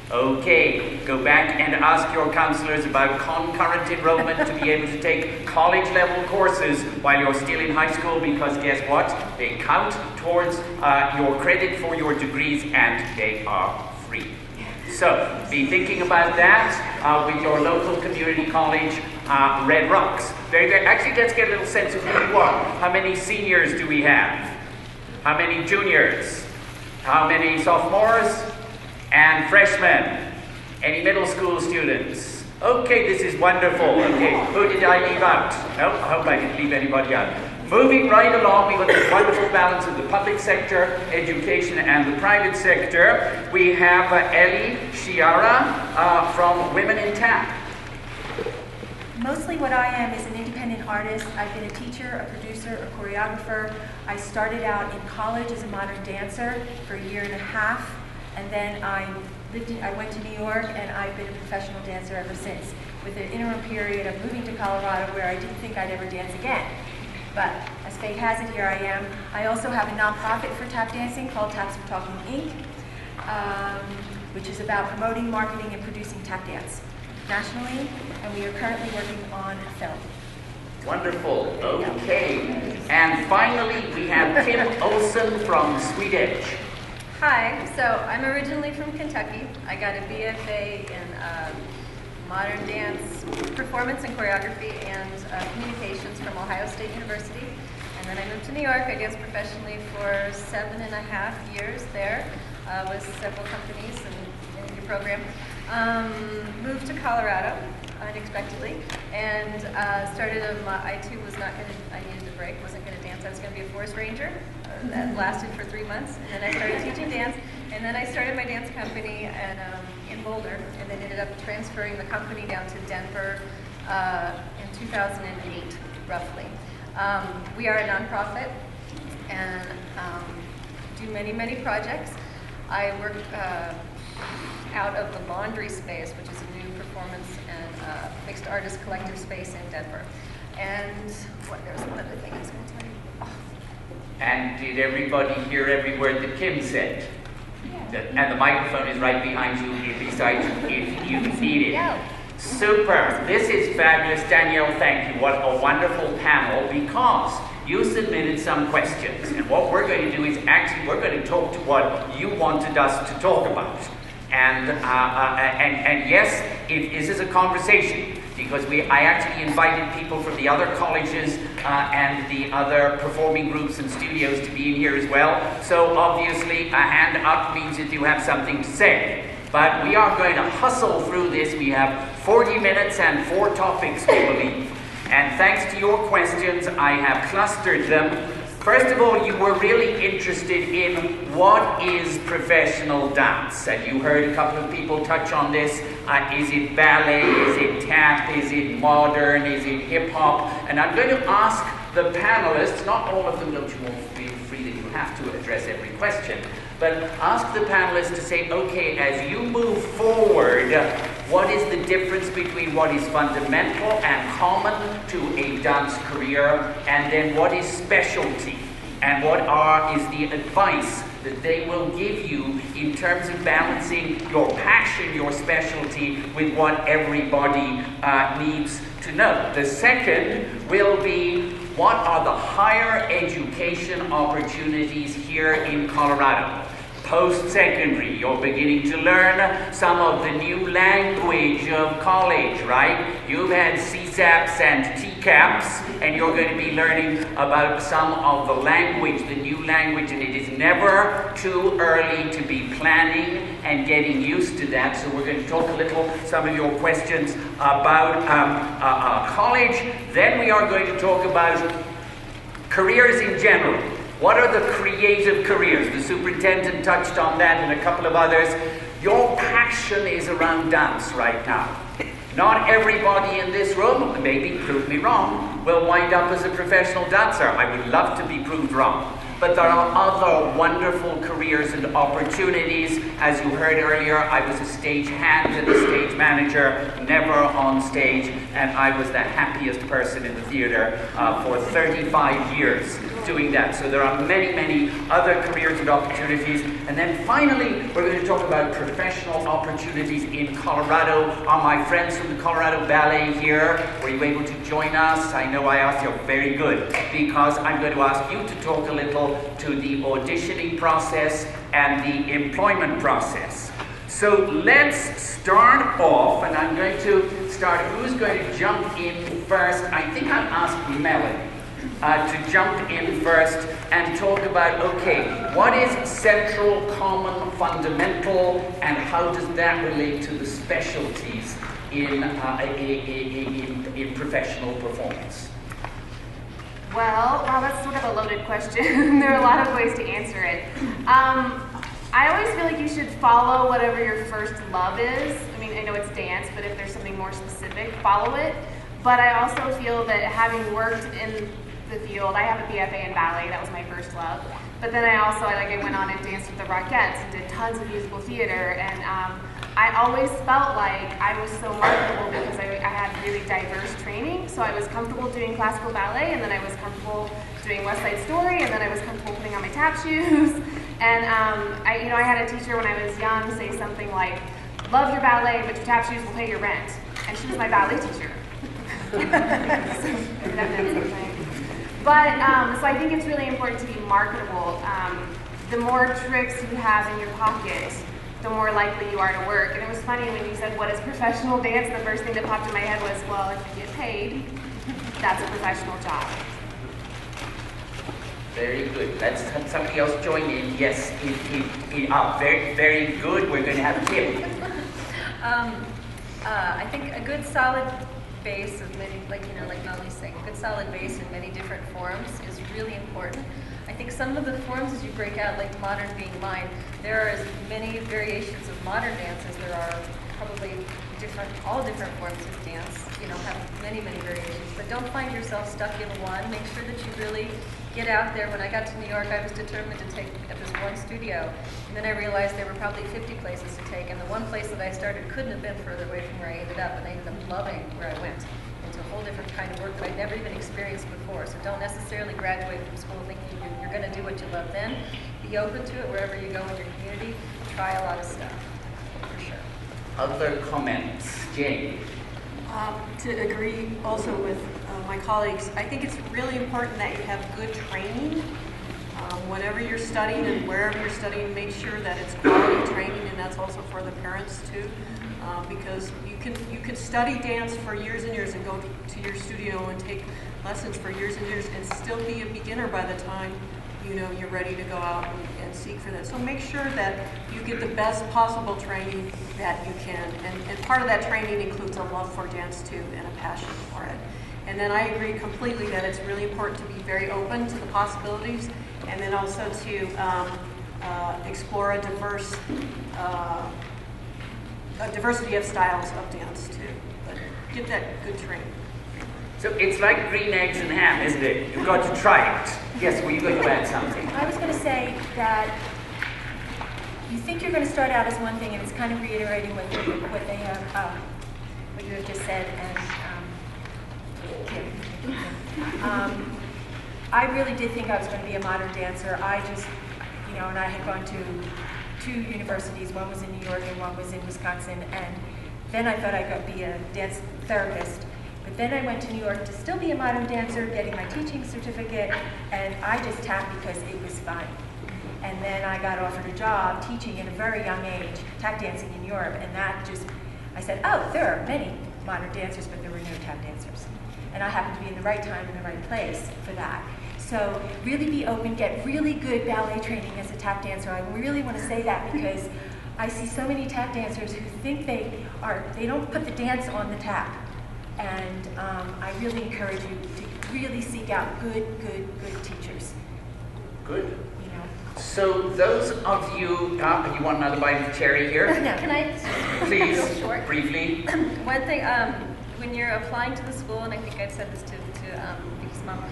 Okay, go back and ask your counselors about concurrent enrollment to be able to take college level courses while you're still in high school, because guess what? They count towards your credit for your degrees and they are free. So be thinking about that with your local community college, Red Rocks. Very good. Actually, let's get a little sense of who you are. How many seniors do we have? How many juniors? How many sophomores? And freshmen? Any middle school students? Okay, this is wonderful. Okay, who did I leave out? No, I hope I didn't leave anybody out. Moving right along, we've got this wonderful balance of the public sector, education, and the private sector. We have Ellie Chiara from Women in Tap. Mostly what I am is an independent artist. I've been a teacher, a producer, a choreographer. I started out in college as a modern dancer for a year and a half, and then I went to New York, and I've been a professional dancer ever since, with an interim period of moving to Colorado where I didn't think I'd ever dance again. But as fate has it, here I am. I also have a nonprofit for tap dancing called Taps for Talking Inc., which is about promoting, marketing, and producing tap dance nationally, and we are currently working on a film. Wonderful. Okay. And finally, we have Kim Olson from Sweet Edge. Hi. So I'm originally from Kentucky. I got a BFA in modern dance, performance and choreography, and communications from Ohio State University. And then I moved to New York. I danced professionally for 7.5 years there with several companies and your program. Moved to Colorado unexpectedly, and started I too was not going to, I needed a break, wasn't going to dance. I was going to be a forest ranger. That lasted for 3 months, and then I started teaching dance, and then I started my dance company in Boulder, and then ended up transferring the company down to Denver in 2008, roughly. We are a nonprofit and do many, many projects. I work out of the Laundry Space, which is a new performance and mixed artist collective space in Denver. And there's one other thing I was going to tell you. Oh. And did everybody hear every word that Kim said? And the microphone is right behind you, beside you, if you need it. Super. This is fabulous. Danielle, thank you. What a wonderful panel, because you submitted some questions. And what we're going to do is actually we're going to talk to what you wanted us to talk about. And yes, this is a conversation, because I actually invited people from the other colleges and the other performing groups and studios to be in here as well. So obviously a hand up means that you have something to say. But we are going to hustle through this. We have 40 minutes and 4 topics, we believe. And thanks to your questions, I have clustered them. First of all, you were really interested in what is professional dance. And you heard a couple of people touch on this. Is it ballet? Is it tap? Is it modern? Is it hip-hop? And I'm going to ask the panelists, not all of them, don't you all feel free that you have to address every question, but ask the panelists to say, okay, as you move forward, what is the difference between what is fundamental and common to a dance career, and then what is specialty, and what is the advice that they will give you in terms of balancing your passion, your specialty, with what everybody needs to know. The second will be, what are the higher education opportunities here in Colorado? Post-secondary, you're beginning to learn some of the new language of college, right? You've had CSAPs and TCAPs, and you're going to be learning about some of the language, the new language, and it is never too early to be planning and getting used to that. So we're going to talk a little, some of your questions about college. Then we are going to talk about careers in general. What are the creative careers? The superintendent touched on that and a couple of others. Your passion is around dance right now. Not everybody in this room, maybe prove me wrong, will wind up as a professional dancer. I would love to be proved wrong. But there are other wonderful careers and opportunities. As you heard earlier, I was a stage hand and a stage manager, never on stage, and I was the happiest person in the theater for 35 years doing that. So there are many, many other careers and opportunities. And then finally, we're going to talk about professional opportunities in Colorado. Are my friends from the Colorado Ballet here? Were you able to join us? I know I asked you. Very good. Because I'm going to ask you to talk a little to the auditioning process and the employment process. So let's start off, and I'm going to start. Who's going to jump in first? I think I'll ask Melanie to jump in first and talk about, okay, what is central, common, fundamental, and how does that relate to the specialties in professional performance? Well, wow, that's sort of a loaded question. There are a lot of ways to answer it. I always feel like you should follow whatever your first love is. I mean, I know it's dance, but if there's something more specific, follow it. But I also feel that having worked in the field, I have a BFA in ballet, that was my first love. But then I went on and danced with the Rockettes and did tons of musical theater, and I always felt like I was so marketable because I had really diverse training. So I was comfortable doing classical ballet, and then I was comfortable doing West Side Story, and then I was comfortable putting on my tap shoes. And I had a teacher when I was young say something like, "Love your ballet, but your tap shoes will pay your rent." And she was my ballet teacher. So that meant something. But, so I think it's really important to be marketable. The more tricks you have in your pocket, the more likely you are to work. And it was funny when you said, what is professional dance? The first thing that popped in my head was, well, if you get paid, that's a professional job. Very good. Let's have somebody else join in. Yes, very, very good. We're going to have Kim. I think a good solid base of many, like Melanie's saying, a good solid base in many different forms is really important. I think some of the forms as you break out, like modern being mine, there are as many variations of modern dance as there are probably all different forms of dance, have many, many variations. But don't find yourself stuck in one. Make sure that you really get out there. When I got to New York, I was determined to take up this one studio. And then I realized there were probably 50 places to take. And the one place that I started couldn't have been further away from where I ended up. And I ended up loving where I went. It's a whole different kind of work that I'd never even experienced before. So don't necessarily graduate from school thinking you're going to do what you love then. Be open to it wherever you go in your community. Try a lot of stuff, for sure. Other comments? Jane? To agree also with my colleagues, I think it's really important that you have good training. Whenever you're studying and wherever you're studying, make sure that it's quality training, and that's also for the parents too. Because you can study dance for years and years and go to your studio and take lessons for years and years and still be a beginner by the time you know, you're ready to go out and seek for that. So make sure that you get the best possible training that you can. And part of that training includes a love for dance too and a passion for it. And then I agree completely that it's really important to be very open to the possibilities, and then also to explore a diversity of styles of dance too. But get that good training. So it's like green eggs and ham, isn't it? You've got to try it. Yes, were you going to add something? I was going to say that you think you're going to start out as one thing, and it's kind of reiterating what they have, what you have just said, and Kim. I really did think I was going to be a modern dancer. I just, you know, and I had gone to 2 universities. One was in New York and one was in Wisconsin, and then I thought I could be a dance therapist. But then I went to New York to still be a modern dancer, getting my teaching certificate, and I just tapped because it was fun. And then I got offered a job teaching at a very young age, tap dancing in Europe, and that just, I said, oh, there are many modern dancers, but there were no tap dancers. And I happened to be in the right time in the right place for that. So really be open, get really good ballet training as a tap dancer. I really want to say that because I see so many tap dancers who think they don't put the dance on the tap. And I really encourage you to really seek out good teachers. Good. You know. So those of you, you want another bite of cherry here? No. Can I? Please, short? Briefly. One thing, when you're applying to the school, and I think I've said this to Vicky's mom,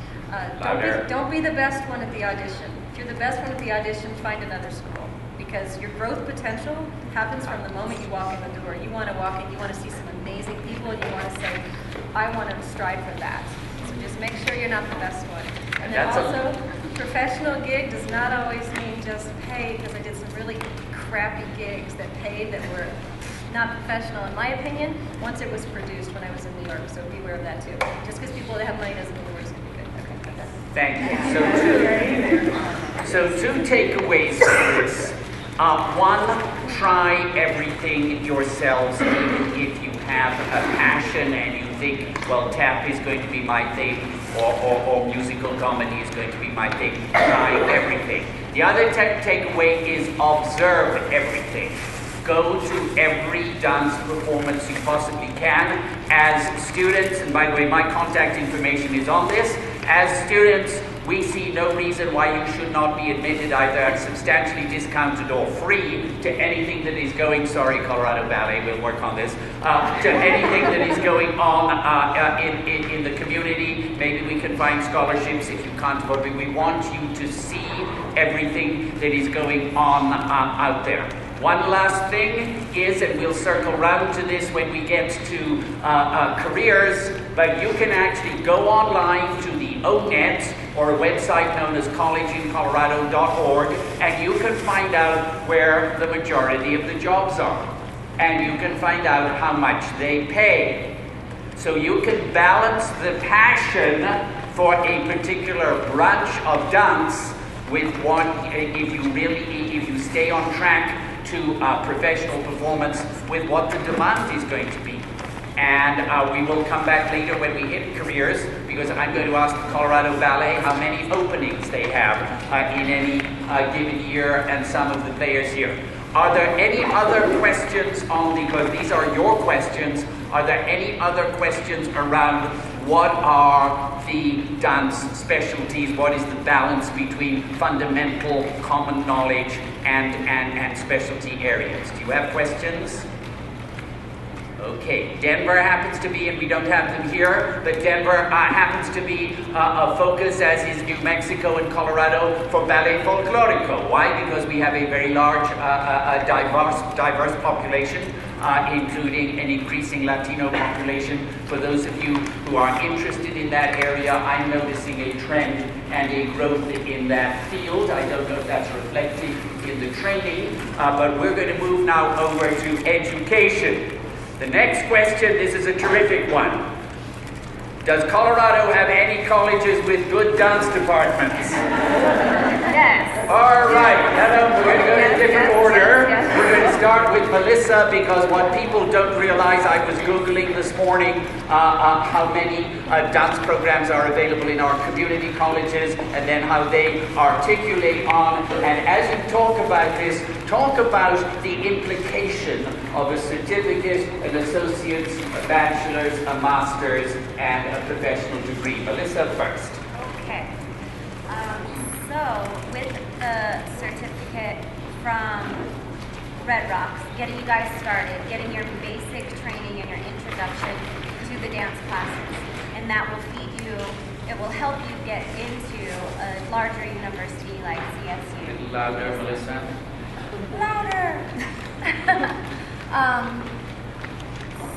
don't be the best one at the audition. If you're the best one at the audition, find another school. Because your growth potential happens from the moment you walk in the door. You want to walk in, you want to see some amazing people, and you want to say, I want to strive for that. So just make sure you're not the best one. And then also, professional gig does not always mean just pay, because I did some really crappy gigs that paid that were not professional, in my opinion, once it was produced when I was in New York. So beware of that too. Just because people have money doesn't mean the work's going to be good. Okay. Thank you. So two takeaways from this. One, try everything yourselves, even if you have a passion and you think, well, tap is going to be my thing, or musical comedy is going to be my thing. Try everything. The other takeaway is observe everything. Go to every dance performance you possibly can. As students, and by the way, my contact information is on this, as students, we see no reason why you should not be admitted either at substantially discounted or free to anything that is going, sorry, Colorado Ballet, we'll work on this, to anything that is going on in the community. Maybe we can find scholarships if you can't afford it. We want you to see everything that is going on out there. One last thing is, and we'll circle round to this when we get to careers, but you can actually go online to the ONET, or a website known as collegeincolorado.org, and you can find out where the majority of the jobs are. And you can find out how much they pay. So you can balance the passion for a particular branch of dance with what, if you stay on track to professional performance, with what the demand is going to be. And we will come back later when we hit careers, because I'm going to ask Colorado Ballet how many openings they have in any given year, and some of the players here. Are there any other questions because these are your questions, are there any other questions around what are the dance specialties, what is the balance between fundamental common knowledge and specialty areas? Do you have questions? Okay, Denver happens to be, and we don't have them here, but Denver happens to be a focus, as is New Mexico and Colorado, for Ballet Folklorico. Why? Because we have a very large, diverse population, including an increasing Latino population. For those of you who are interested in that area, I'm noticing a trend and a growth in that field. I don't know if that's reflected in the training, but we're going to move now over to education. The next question, this is a terrific one. Does Colorado have any colleges with good dance departments? Yes. All right, we're going to go in a different order. We're going to start with Melissa because what people don't realize, I was Googling this morning how many dance programs are available in our community colleges and then how they articulate on. And as you talk about this, talk about the implication of a certificate, an associate's, a bachelor's, a master's, and a professional degree. Melissa first. Okay. So with the certificate from Red Rocks, getting you guys started, getting your basic training and your introduction to the dance classes, and that will feed you, it will help you get into a larger university like CSU. A little louder, Melissa. Louder!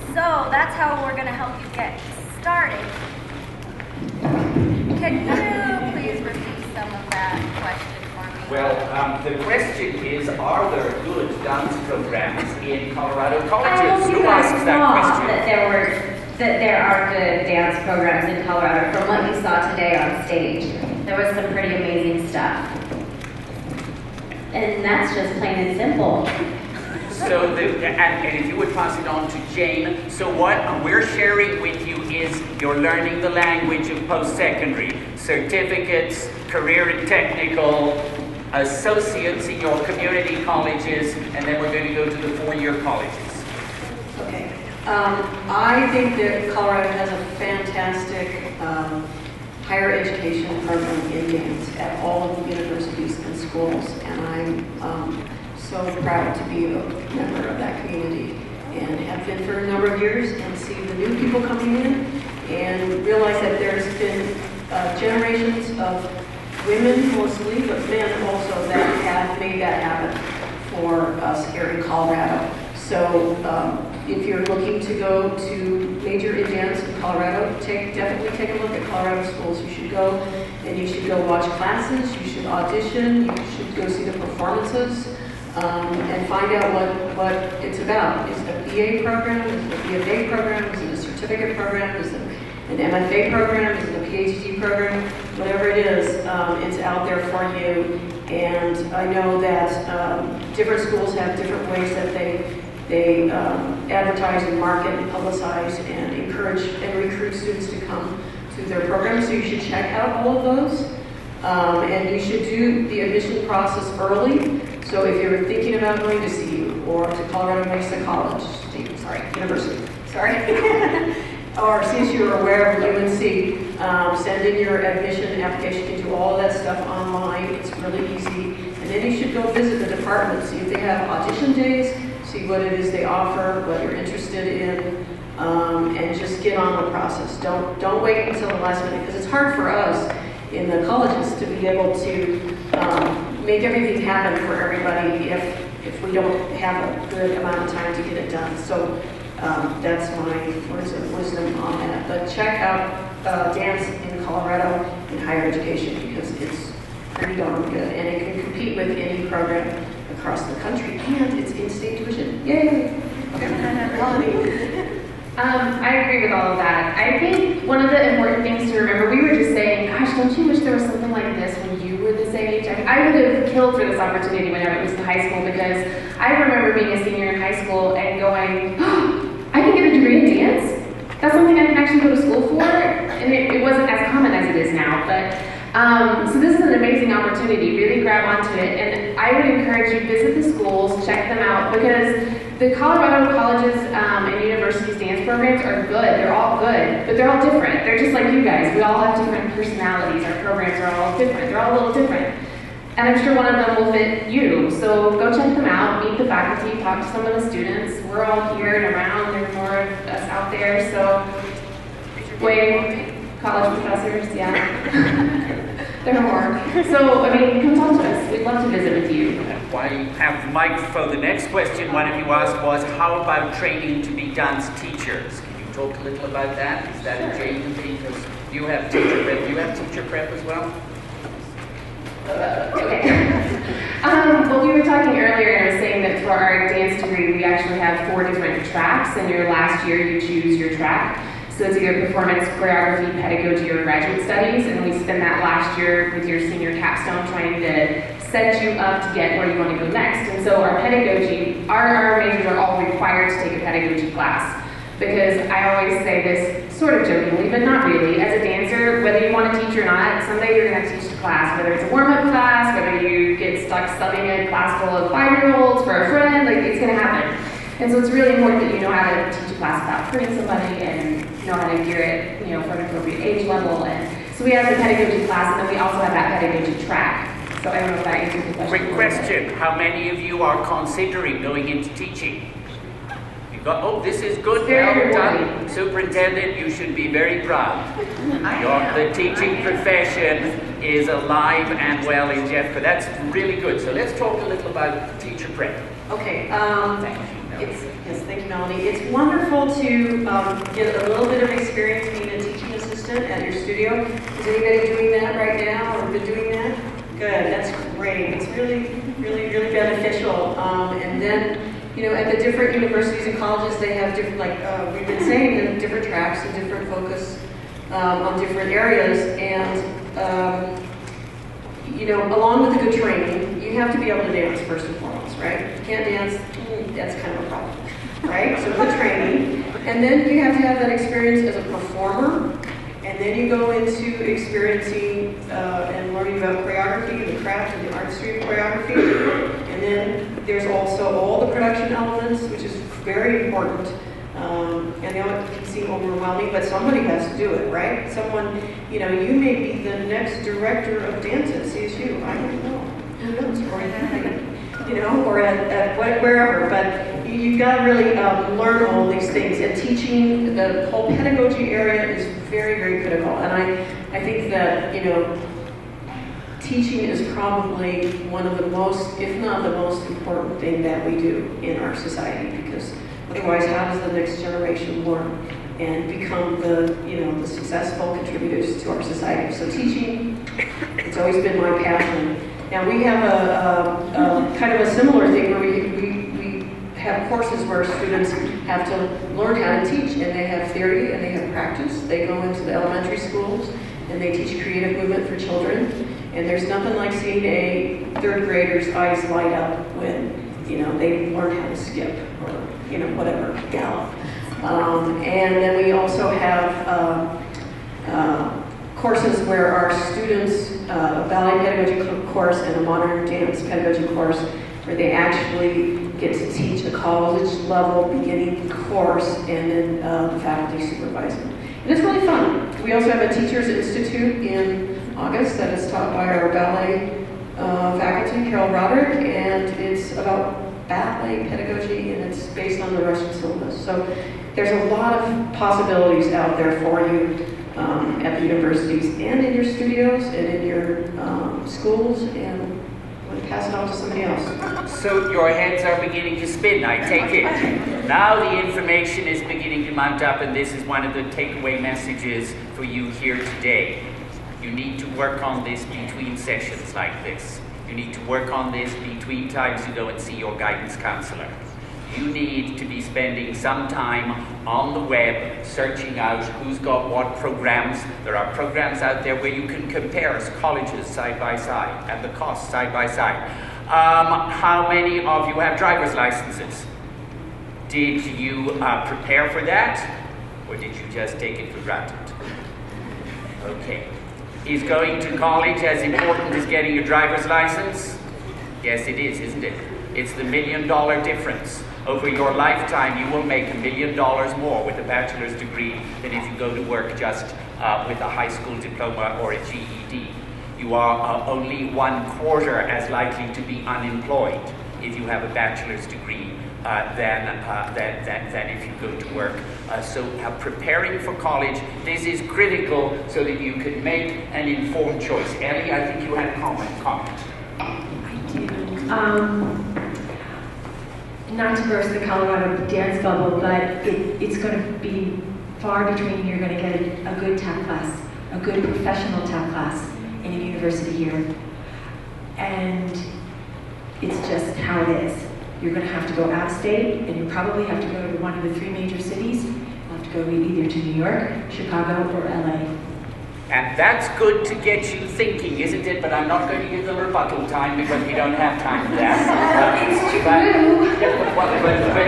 So that's how we're going to help you get started. Can you please repeat some of that question for me? Well, the question is, are there good dance programs in Colorado colleges? Who asks that question? That there are good dance programs in Colorado. From what you saw today on stage, there was some pretty amazing stuff. And that's just plain and simple. So, and if you would pass it on to Jane, so what we're sharing with you is you're learning the language of post-secondary, certificates, career and technical, associates in your community colleges, and then we're going to go to the four-year colleges. Okay. I think that Colorado has a fantastic higher education program in dance at all of the universities and schools, and I'm so proud to be a member of that community and have been for a number of years and see the new people coming in and realize that there's been generations of women mostly, but men also that have made that happen for us here in Colorado. So if you're looking to go to major in dance in Colorado, definitely take a look at Colorado schools. You should go and you should go watch classes, you should audition, you should go see the performances. And find out what it's about. Is it a BA program? Is it a BFA program? Is it a certificate program? Is it an MFA program? Is it a PhD program? Whatever it is, it's out there for you. And I know that different schools have different ways that they advertise and market and publicize and encourage and recruit students to come to their programs. So you should check out all of those. And you should do the admission process early. So if you're thinking about going to CU or to Colorado Mesa College, University, or CSU or wherever, UNC, send in your admission application. You can do all of that stuff online. It's really easy. And then you should go visit the department, see if they have audition days, see what it is they offer, what you're interested in, and just get on the process. Don't wait until the last minute, because it's hard for us in the colleges to be able to make everything happen for everybody if we don't have a good amount of time to get it done. So that's my words of wisdom on that. But check out dance in Colorado in higher education because it's pretty darn good. And it can compete with any program across the country. And it's in-state tuition. Yay! I agree with all of that. I think one of the important things to remember, we were just saying, gosh, don't you wish there was something like this when you were this age? I would have killed for this opportunity when I was in high school because I remember being a senior in high school and going, oh, I can get a degree in dance? That's something I can actually go to school for? And it wasn't as common as it is now, but so this is an amazing opportunity. Really grab onto it, and I would encourage you visit the schools, check them out, because the Colorado colleges and universities dance programs are good. They're all good, but they're all different. They're just like you guys. We all have different personalities. Our programs are all different. They're all a little different. And I'm sure one of them will fit you. So go check them out, meet the faculty, talk to some of the students. We're all here and around. There's more of us out there. So college professors, yeah. There are more. So, I mean, come talk to us. We'd love to visit with you. While you have the microphone, the next question one of you asked was, how about training to be dance teachers? Can you talk a little about that? Is that a Jane thing? Because you have teacher prep. Do you have teacher prep as well? Okay. Well, we were talking earlier, and I was saying that for our dance degree, we actually have 4 different tracks, and your last year you choose your track. So it's either performance, choreography, pedagogy, or graduate studies, and we spend that last year with your senior capstone trying to set you up to get where you want to go next. And so our pedagogy, our majors are all required to take a pedagogy class. Because I always say this sort of jokingly, but not really. As a dancer, whether you want to teach or not, someday you're going to teach the class. Whether it's a warm-up class, whether you get stuck subbing a class full of 5-year-olds for a friend, like it's going to happen. And so it's really important that you know how to teach a class without hurting somebody and know how to gear it, you know, for an appropriate age level. And so we have the pedagogy class, and then we also have that pedagogy track. So I don't know if that answers the question. Quick question. How many of you are considering going into teaching? You've got, oh, this is good. Well done. Superintendent, you should be very proud. The teaching profession is alive and well in Jeffco. That's really good. So let's talk a little about teacher prep. Okay. Thank you, Melanie. It's wonderful to get a little bit of experience being a teaching assistant at your studio. Is anybody doing that right now or been doing that? Good, that's great. It's really, really, really beneficial. And then, you know, at the different universities and colleges, they have different, like we've been saying, they have different tracks and different focus on different areas. And, you know, along with the good training, you have to be able to dance first and foremost, right? If you can't dance, that's kind of a problem, right? So good training. And then you have to have that experience as a performer. And then you go into experiencing and learning about choreography, the craft and the artistry of choreography. And then there's also all the production elements, which is very important. I know it can seem overwhelming, but somebody has to do it, right? Someone, you know, you may be the next director of dance at CSU. I don't know. Who knows? Or at, you know, or at wherever. But you've got to really learn all these things. And teaching, the whole pedagogy area is very, very critical. And I think that, you know, teaching is probably one of the most, if not the most important thing that we do in our society, because otherwise, how does the next generation learn and become the, you know, the successful contributors to our society? So teaching, it's always been my passion. Now we have a kind of a similar thing where we have courses where students have to learn how to teach, and they have theory and they have practice. They go into the elementary schools and they teach creative movement for children. And there's nothing like seeing a third grader's eyes light up when, you know, they learn how to skip or, you know, whatever, gallop. And then we also have courses where our students, a ballet pedagogy course and a modern dance pedagogy course, where they actually get to teach a college level beginning course, and then the faculty supervise them. And it's really fun. We also have a Teachers Institute in August that is taught by our ballet faculty, Carol Roderick, and it's about ballet pedagogy, and it's based on the Russian syllabus. So there's a lot of possibilities out there for you at the universities and in your studios and in your schools, and I'm going to pass it on to somebody else. So your heads are beginning to spin, I take it. Now the information is beginning to mount up, and this is one of the takeaway messages for you here today. You need to work on this between sessions like this. You need to work on this between times you go and see your guidance counselor. You need to be spending some time on the web searching out who's got what programs. There are programs out there where you can compare colleges side by side and the costs side by side. How many of you have driver's licenses? Did you prepare for that, or did you just take it for granted? Okay. Is going to college as important as getting a driver's license? Yes, it is, isn't it? It's the $1 million difference. Over your lifetime, you will make $1 million more with a bachelor's degree than if you go to work just with a high school diploma or a GED. You are only 1/4 as likely to be unemployed if you have a bachelor's degree than if you go to work. So preparing for college, this is critical so that you can make an informed choice. Ellie, I think you had a comment. Not to burst the Colorado dance bubble, but it's going to be far between you're going to get a good tap class, a good professional tap class in a university here. And it's just how it is. You're going to have to go out of state, and you probably have to go to one of the 3 major cities. You'll have to go either to New York, Chicago, or LA. And that's good to get you thinking, isn't it? But I'm not going to give them rebuttal time because we don't have time for that. It's true. But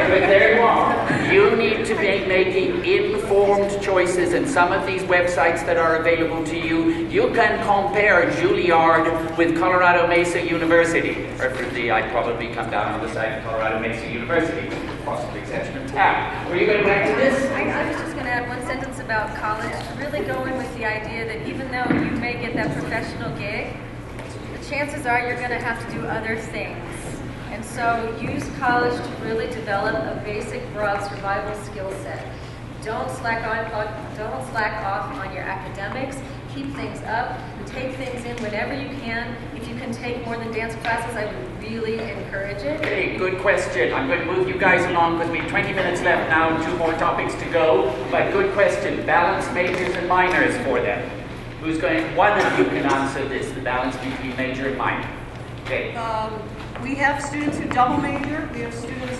there you are. You need to be making informed choices, and some of these websites that are available to you, you can compare Juilliard with Colorado Mesa University. Preferably, I'd probably come down on the side of Colorado Mesa University, with the possible exception of TAP. Were you going to back to this? I was just going to add one sentence about college, really going with the idea that even though you may get that professional gig, the chances are you're going to have to do other things. And so use college to really develop a basic, broad survival skill set. Don't slack off on your academics. Keep things up. Take things in whenever you can. If you can take more than dance classes, I would really encourage it. Okay, good question. I'm going to move you guys along because we have 20 minutes left now and 2 more topics to go. But good question. Balance majors and minors for them. Who's going? One of you can answer this, the balance between major and minor. Okay. We have students who double major. We have students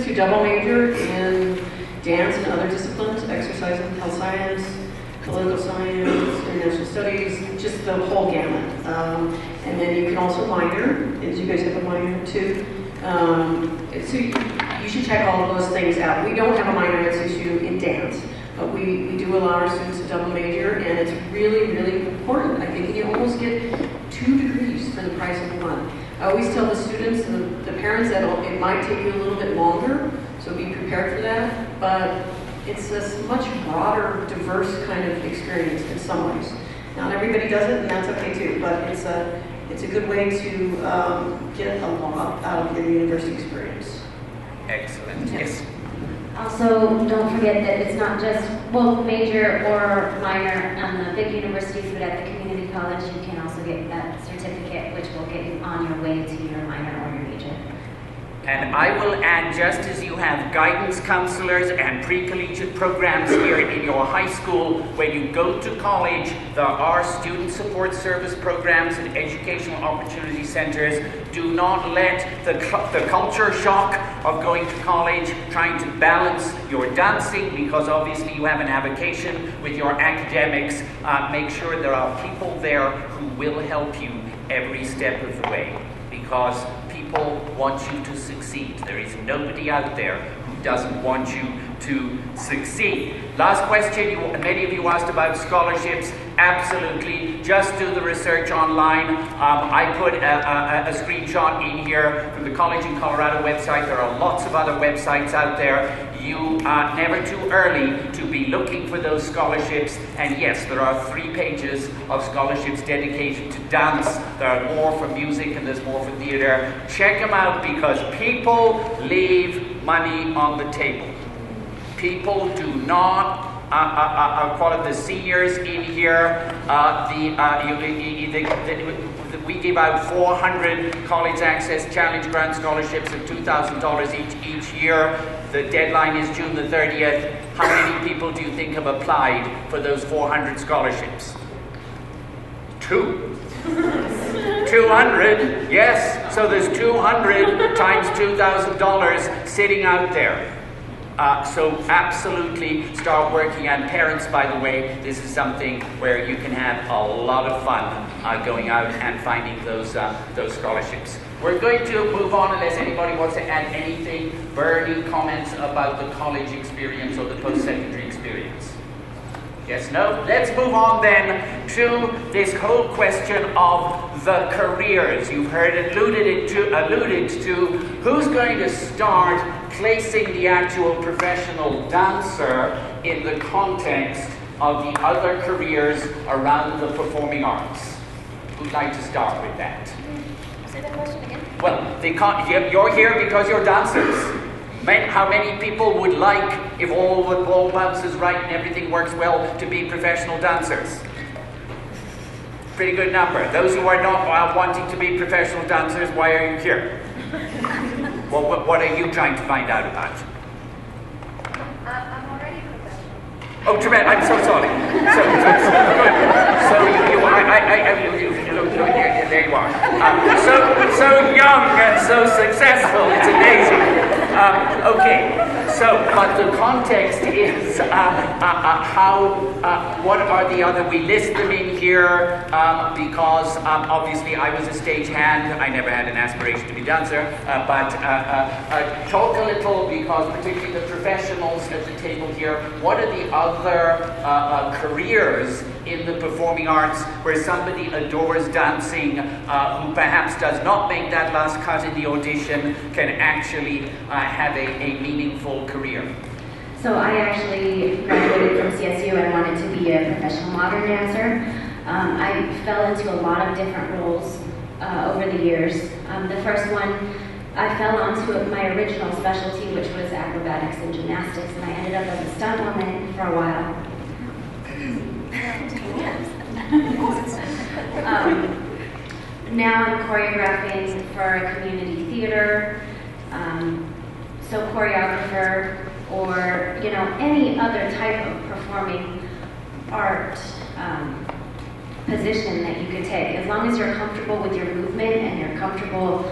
who double major in dance and other disciplines, exercise and health science, political science, international studies, just the whole gamut. And then you can also minor, as you guys have a minor too. So you should check all of those things out. We don't have a minor at CSU in dance, but we do allow our students to double major, and it's really, really important. I think you almost get 2 degrees for the price of 1. I always tell the students and the parents that it might take you a little bit longer, so be prepared for that, but it's a much broader, diverse kind of experience in some ways. Not everybody does it, and that's okay too, but it's a good way to get a lot out of your university experience. Excellent. Yes. Also, don't forget that it's not just both major or minor on the big universities, but at the community college, you can also get that certificate, which will get you on your way to your minor or your major. And I will add, just as you have guidance counselors and pre-collegiate programs here in your high school, when you go to college, there are student support service programs and educational opportunity centers. Do not let the culture shock of going to college, trying to balance your dancing, because obviously you have an avocation with your academics. Make sure there are people there who will help you every step of the way, because people want you to succeed. There is nobody out there who doesn't want you to succeed. Last question, many of you asked about scholarships. Absolutely, just do the research online. I put a screenshot in here from the College in Colorado website. There are lots of other websites out there. You are never too early to be looking for those scholarships. And yes, there are 3 pages of scholarships dedicated to dance. There are more for music and there's more for theater. Check them out, because people leave money on the table. People do not, call it the seniors in here, we give out 400 College Access Challenge Grant scholarships of $2,000 each year. The deadline is June the 30th. How many people do you think have applied for those 400 scholarships? 2. 200, yes. So there's 200 times $2,000 sitting out there. So absolutely start working. And parents, by the way, this is something where you can have a lot of fun going out and finding those scholarships. We're going to move on unless anybody wants to add anything. Burning comments about the college experience or the post-secondary experience. Yes, no? Let's move on then to this whole question of the careers. You've heard alluded to who's going to start placing the actual professional dancer in the context of the other careers around the performing arts. Who'd like to start with that? Say that question again. Well, you're here because you're dancers. How many people would like, if all the ball bounces right and everything works well, to be professional dancers? Pretty good number. Those who are not wanting to be professional dancers, why are you here? Well, what are you trying to find out about? I'm already professional. Oh, tremendous! I'm so sorry. There you are. So young and so successful. It's amazing. Okay. but the context is what are the other, we list them in here because obviously I was a stagehand. I never had an aspiration to be a dancer, but talk a little, because particularly the professionals at the table here, what are the other careers in the performing arts where somebody adores dancing, who perhaps does not make that last cut in the audition, can actually have a meaningful career? So I actually graduated from CSU and wanted to be a professional modern dancer. I fell into a lot of different roles over the years. The first one, I fell onto my original specialty, which was acrobatics and gymnastics, and I ended up as a stunt woman for a while. Now I'm choreographing for a community theater, so choreographer, or any other type of performing art position that you could take, as long as you're comfortable with your movement and you're comfortable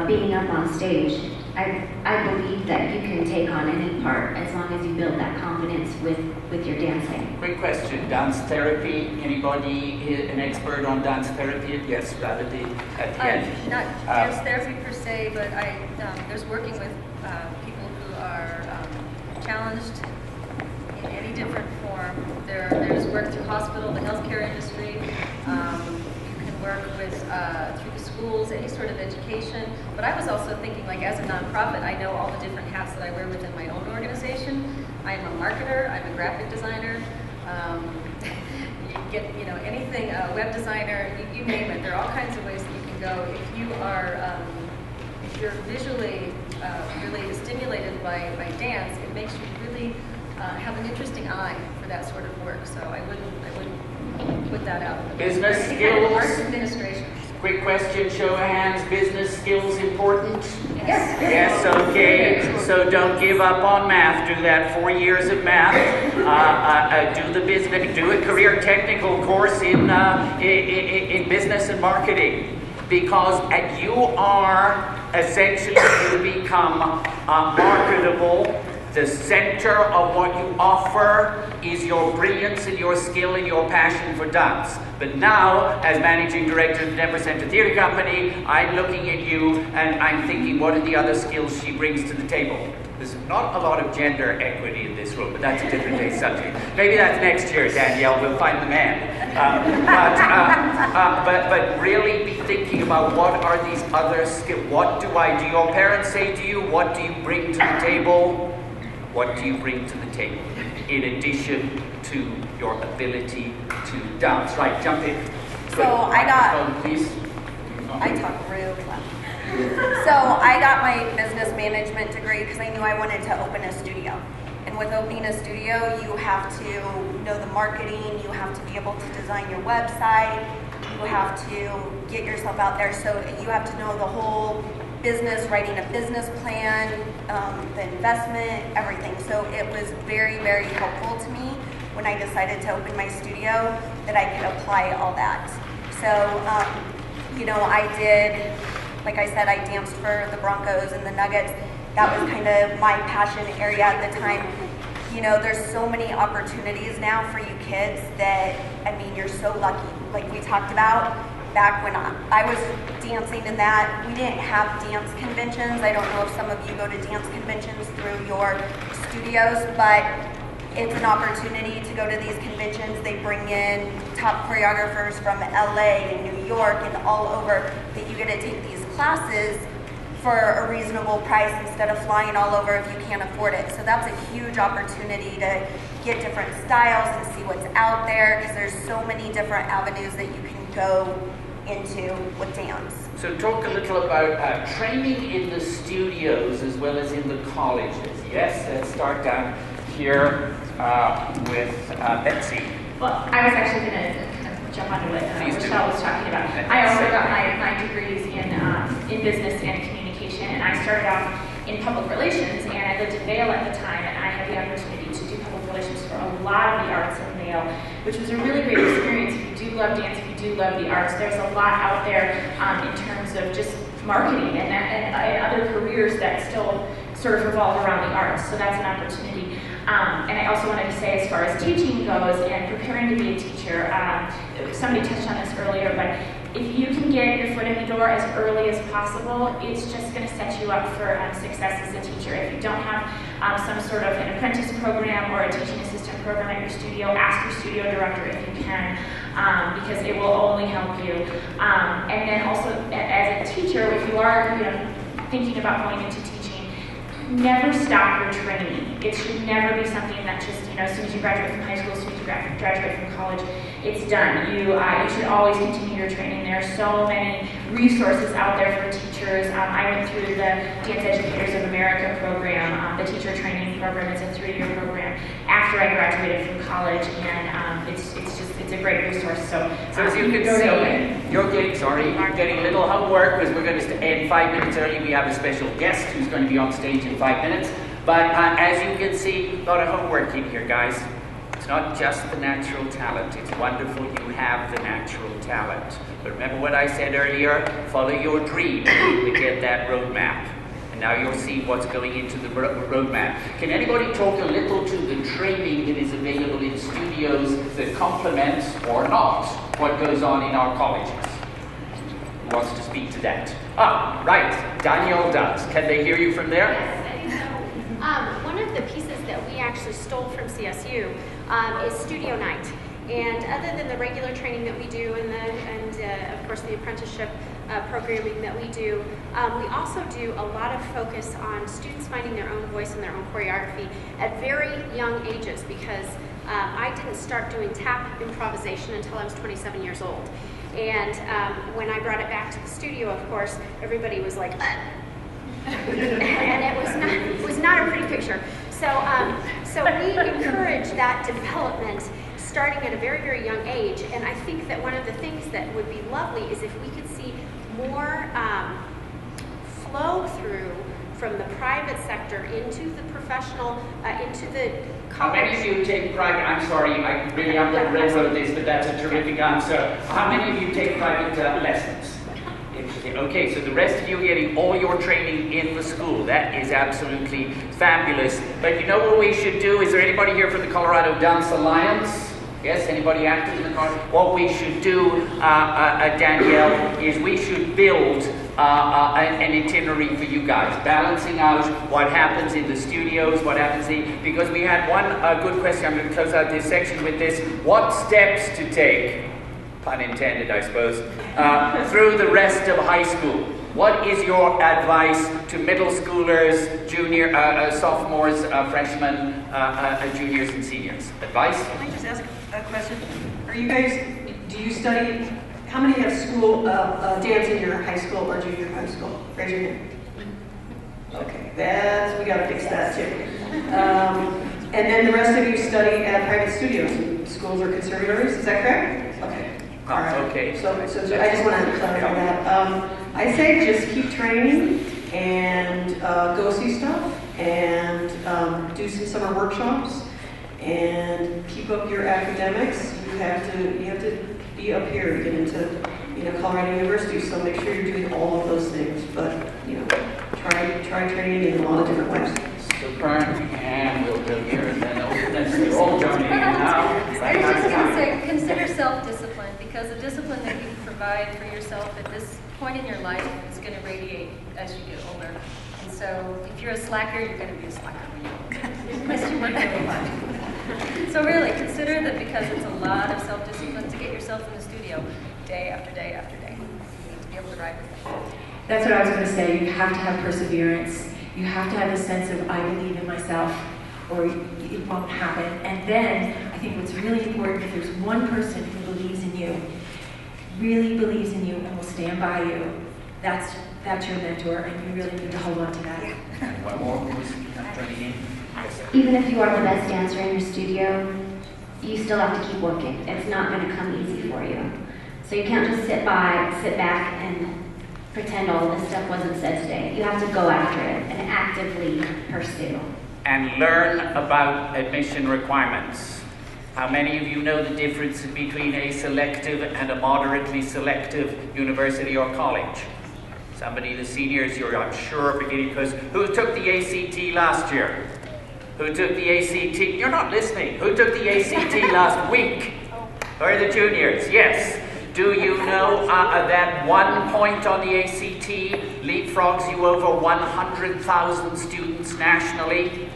being up on stage. I believe that you can take on any part as long as you build that confidence with your dancing. Quick question, dance therapy, anybody an expert on dance therapy? Yes, Gravity at the end. Not dance therapy per se, but there's working with people who are challenged in any different form. There's work through hospital, the healthcare industry. You can work with through the schools, any sort of education. But I was also thinking, like, as a nonprofit, I know all the different hats that I wear within my own organization. I am a marketer. I'm a graphic designer. You get, anything, web designer, you name it. There are all kinds of ways that you can go. If you are, if you're visually really stimulated by dance, it makes you really have an interesting eye for that sort of work. So I wouldn't put that out. Business skills. Arts administration. Quick question, show of hands, business skills important? Yes. Yes, okay. So don't give up on math. Do that 4 years of math. Do the business, do a career technical course in business and marketing. Because you are essentially, you become marketable. The center of what you offer is your brilliance and your skill and your passion for dance. But now, as managing director of the Denver Center Theatre Company, I'm looking at you and I'm thinking, what are the other skills she brings to the table? There's not a lot of gender equity in this room, but that's a different day subject. Maybe that's next year, Danielle, we'll find the man. But really be thinking about what are these other skills. What do your parents say to you? What do you bring to the table? What do you bring to the table, in addition to your ability to dance? Right, jump in. So I talk real loud. So I got my business management degree because I knew I wanted to open a studio. And with opening a studio, you have to know the marketing, you have to be able to design your website, you have to get yourself out there. So you have to know the whole business, writing a business plan, the investment, everything. So it was very, very helpful to me when I decided to open my studio that I could apply all that. So, I did, like I said, I danced for the Broncos and the Nuggets. That was kind of my passion area at the time. There's so many opportunities now for you kids that, you're so lucky. Like we talked about, back when I was dancing in that, we didn't have dance conventions. I don't know if some of you go to dance conventions through your studios, but it's an opportunity to go to these conventions. They bring in top choreographers from LA and New York and all over that you get to take these classes for a reasonable price instead of flying all over if you can't afford it. So that's a huge opportunity to get different styles and see what's out there, because there's so many different avenues that you can go into with dance. So talk a little about training in the studios as well as in the colleges. Yes, let's start down here with Betsy. Well, I was actually going to kind of jump onto what Michelle was talking about. I also got my degrees in business and communication, and I started out in public relations, and I lived in Vail at the time, and I had the opportunity to do public relations for a lot of the arts in Vail, which was a really great experience. If you do love dance, if you do love the arts, there's a lot out there in terms of just marketing and other careers that still sort of revolve around the arts, so that's an opportunity. And I also wanted to say, as far as teaching goes and preparing to be a teacher, somebody touched on this earlier, but if you can get your foot in the door as early as possible, it's just going to set you up for success as a teacher. If you don't have some sort of an apprentice program or a teaching assistant program at your studio, ask your studio director if you can, because it will only help you. And then also, as a teacher, if you are thinking about going into teaching, never stop your training. It should never be something that just, as soon as you graduate from high school, as soon as you graduate from college, it's done. You should always continue your training. There are so many resources out there for teachers. I went through the Dance Educators of America program, the teacher training program. It's a 3-year program after I graduated from college, and it's a great resource. So as you can see, you're getting a little homework because we're going to end 5 minutes early. We have a special guest who's going to be on stage in 5 minutes. But as you can see, a lot of homework in here, guys. It's not just the natural talent. It's wonderful you have the natural talent. But remember what I said earlier? Follow your dream and you will get that roadmap. And now you'll see what's going into the roadmap. Can anybody talk a little to the training that is available in studios that complements or not what goes on in our colleges? Who wants to speak to that? Ah, right. Danielle does. Can they hear you from there? Yes, I think so. One of the pieces that we actually stole from CSU is studio night. And other than the regular training that we do and of course the apprenticeship programming that we do, we also do a lot of focus on students finding their own voice and their own choreography at very young ages, because I didn't start doing tap improvisation until I was 27 years old. And when I brought it back to the studio, of course, everybody was like, and it was not a pretty picture. So we encourage that development starting at a very, very young age. And I think that one of the things that would be lovely is if we could see more flow through from the private sector into the professional, into the college. How many of you take private? I'm sorry, I really am going to railroad this, but that's a terrific answer. How many of you take private lessons? Interesting. Okay, so the rest of you are getting all your training in the school. That is absolutely fabulous. But you know what we should do? Is there anybody here from the Colorado Dance Alliance? Yes, anybody active in the car? What we should do, Danielle, is we should build an itinerary for you guys, balancing out what happens in the studios, what happens because we had one good question. I'm going to close out this section with this. What steps to take, pun intended, I suppose, through the rest of high school? What is your advice to middle schoolers, junior, sophomores, freshmen, juniors, and seniors? Advice? Can I just ask a question? Are you guys, do you study, how many have school dance in your high school or junior high school? Raise your hand. Okay, we gotta fix that too. And then the rest of you study at private studios, schools or conservatories, is that correct? Okay. All right. Okay. So I just want to clarify that. I say just keep training and go see stuff and do some summer workshops and keep up your academics. You have to be up here to get into Colorado University. So make sure you're doing all of those things. But try training in a lot of different ways. Super, and we'll go here and then they're all joining in now. I was just going to say, consider self-discipline, because the discipline that you provide for yourself at this point in your life is going to radiate as you get older. And so if you're a slacker, you're going to be a slacker when you're older, unless you work really hard. So really, consider that because it's a lot of self-discipline to get yourself in the studio day after day after day. You need to be able to ride with it. That's what I was going to say. You have to have perseverance. You have to have a sense of, I believe in myself, or it won't happen. And then, I think what's really important, if there's one person who believes in you, really believes in you and will stand by you, that's your mentor, and you really need to hold on to that. One more who's joining in. Even if you are the best dancer in your studio, you still have to keep working. It's not going to come easy for you. So you can't just sit back and pretend all of this stuff wasn't said today. You have to go after it and actively pursue. And learn about admission requirements. How many of you know the difference between a selective and a moderately selective university or college? Somebody, the seniors, you're, I'm sure, beginning, because who took the ACT last year? Who took the ACT? You're not listening. Who took the ACT last week? Or the juniors? Yes. Do you know that 1 point on the ACT leapfrogs you over 100,000 students nationally?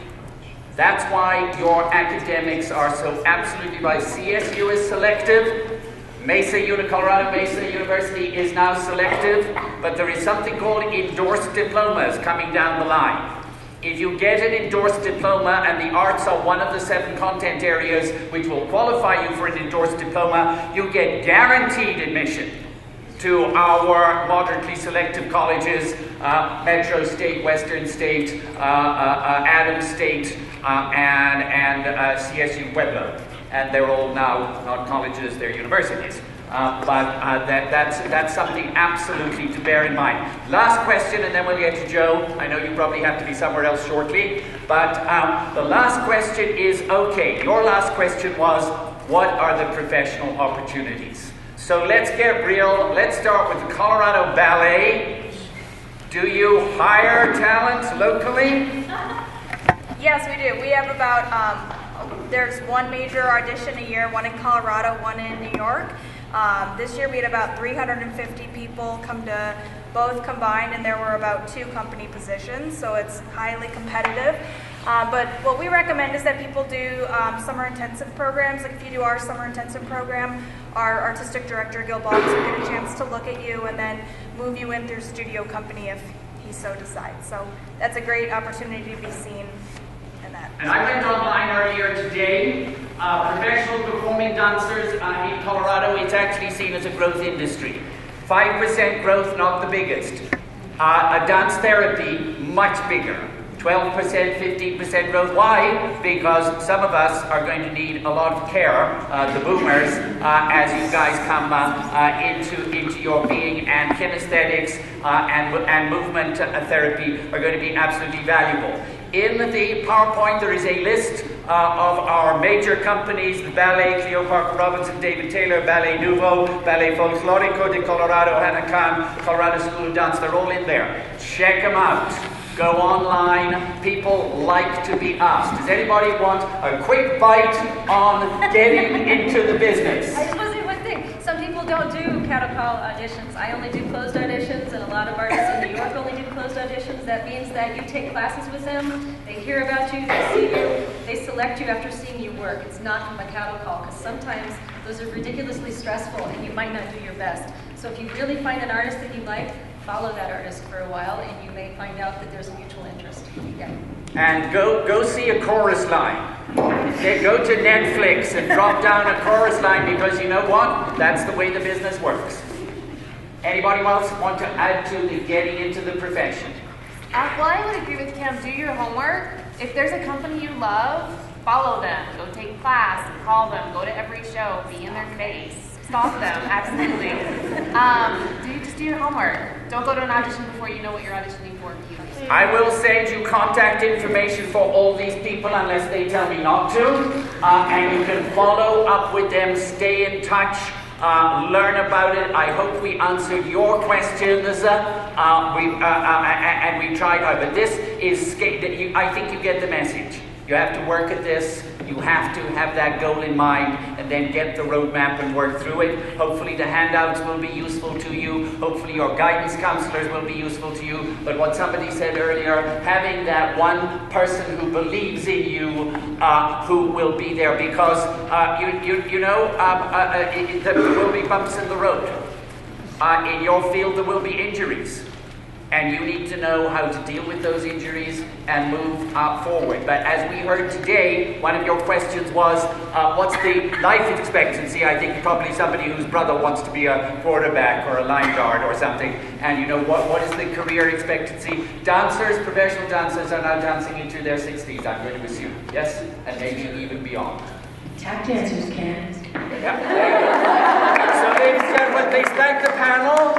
That's why your academics are so absolutely right. CSU is selective. Colorado Mesa University is now selective, but there is something called endorsed diplomas coming down the line. If you get an endorsed diploma, and the arts are one of the 7 content areas which will qualify you for an endorsed diploma, you get guaranteed admission to our moderately selective colleges, Metro State, Western State, Adams State, and CSU Pueblo. And they're all now not colleges, they're universities. That's something absolutely to bear in mind. Last question, and then we'll get to Joe. I know you probably have to be somewhere else shortly. But the last question is, okay, your last question was, what are the professional opportunities? So let's get real. Let's start with the Colorado Ballet. Do you hire talent locally? Yes, we do. We have about, there's one major audition a year, one in Colorado, one in New York. This year we had about 350 people come to both combined, and there were about 2 company positions, so it's highly competitive. But what we recommend is that people do summer intensive programs. Like if you do our summer intensive program, our artistic director, Gil Boggs, will get a chance to look at you and then move you in through studio company if he so decides. So that's a great opportunity to be seen in that. And I went online earlier today. Professional performing dancers in Colorado, it's actually seen as a growth industry. 5% growth, not the biggest. Dance therapy, much bigger. 12%, 15% growth. Why? Because some of us are going to need a lot of care, the boomers, as you guys come into your being, and kinesthetics and movement therapy are going to be absolutely valuable. In the PowerPoint, there is a list of our major companies: the Ballet, Cleo Parker Robinson, David Taylor, Ballet Nouveau, Ballet Folklorico de Colorado, Hannah Khan, Colorado School of Dance. They're all in there. Check them out. Go online. People like to be asked. Does anybody want a quick bite on getting into the business? I just want to say one thing. Some people don't do cattle call auditions. I only do closed auditions, and a lot of artists in New York only do closed auditions. That means that you take classes with them, they hear about you, they see you, they select you after seeing you work. It's not from a cattle call, because sometimes those are ridiculously stressful and you might not do your best. So if you really find an artist that you like, follow that artist for a while, and you may find out that there's a mutual interest. Yeah. And go see a chorus line. Okay, go to Netflix and drop down a chorus line, because you know what? That's the way the business works. Anybody else want to add to the getting into the profession? Well, I would agree with Kim. Do your homework. If there's a company you love, follow them. Go take class, call them, go to every show, be in their face. Stalk them, absolutely. Just do your homework. Don't go to an audition before you know what you're auditioning for. I will send you contact information for all these people unless they tell me not to. And you can follow up with them, stay in touch, learn about it. I hope we answered your questions. And we tried hard. But this is, I think you get the message. You have to work at this. You have to have that goal in mind, and then get the roadmap and work through it. Hopefully the handouts will be useful to you. Hopefully your guidance counselors will be useful to you. But what somebody said earlier, having that one person who believes in you, who will be there, because there will be bumps in the road. In your field there will be injuries. And you need to know how to deal with those injuries and move forward. But as we heard today, one of your questions was, what's the life expectancy? I think probably somebody whose brother wants to be a quarterback or a line guard or something. And you know, what is the career expectancy? Dancers, professional dancers are now dancing into their 60s, I'm going to assume. Yes? And maybe even beyond. Tap dancers can. Yep. So ladies and gentlemen, please thank the panel.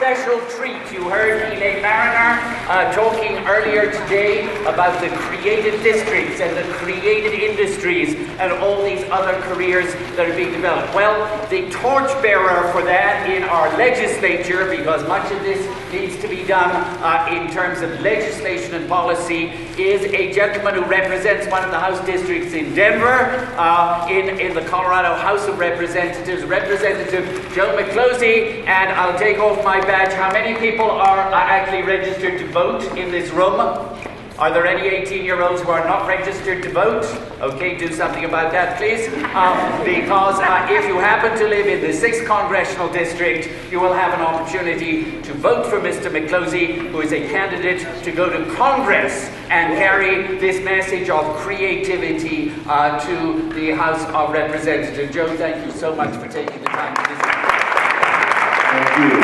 Special treat. You heard Elaine Mariner talking earlier today about the creative districts and the creative industries and all these other careers that are being developed. Well, the torchbearer for that in our legislature, because much of this needs to be done in terms of legislation and policy, is a gentleman who represents one of the House districts in Denver, in the Colorado House of Representatives, Representative Joe McClosey. And I'll take off my badge. How many people are actually registered to vote in this room? Are there any 18-year-olds who are not registered to vote? Okay, do something about that, please. Because if you happen to live in the 6th Congressional District, you will have an opportunity to vote for Mr. McClosey, who is a candidate to go to Congress and carry this message of creativity to the House of Representatives. Joe, thank you so much for taking the time to visit. Thank you.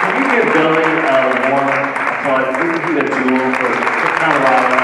Can you give Billy a warm applause? This is a jewel for Colorado.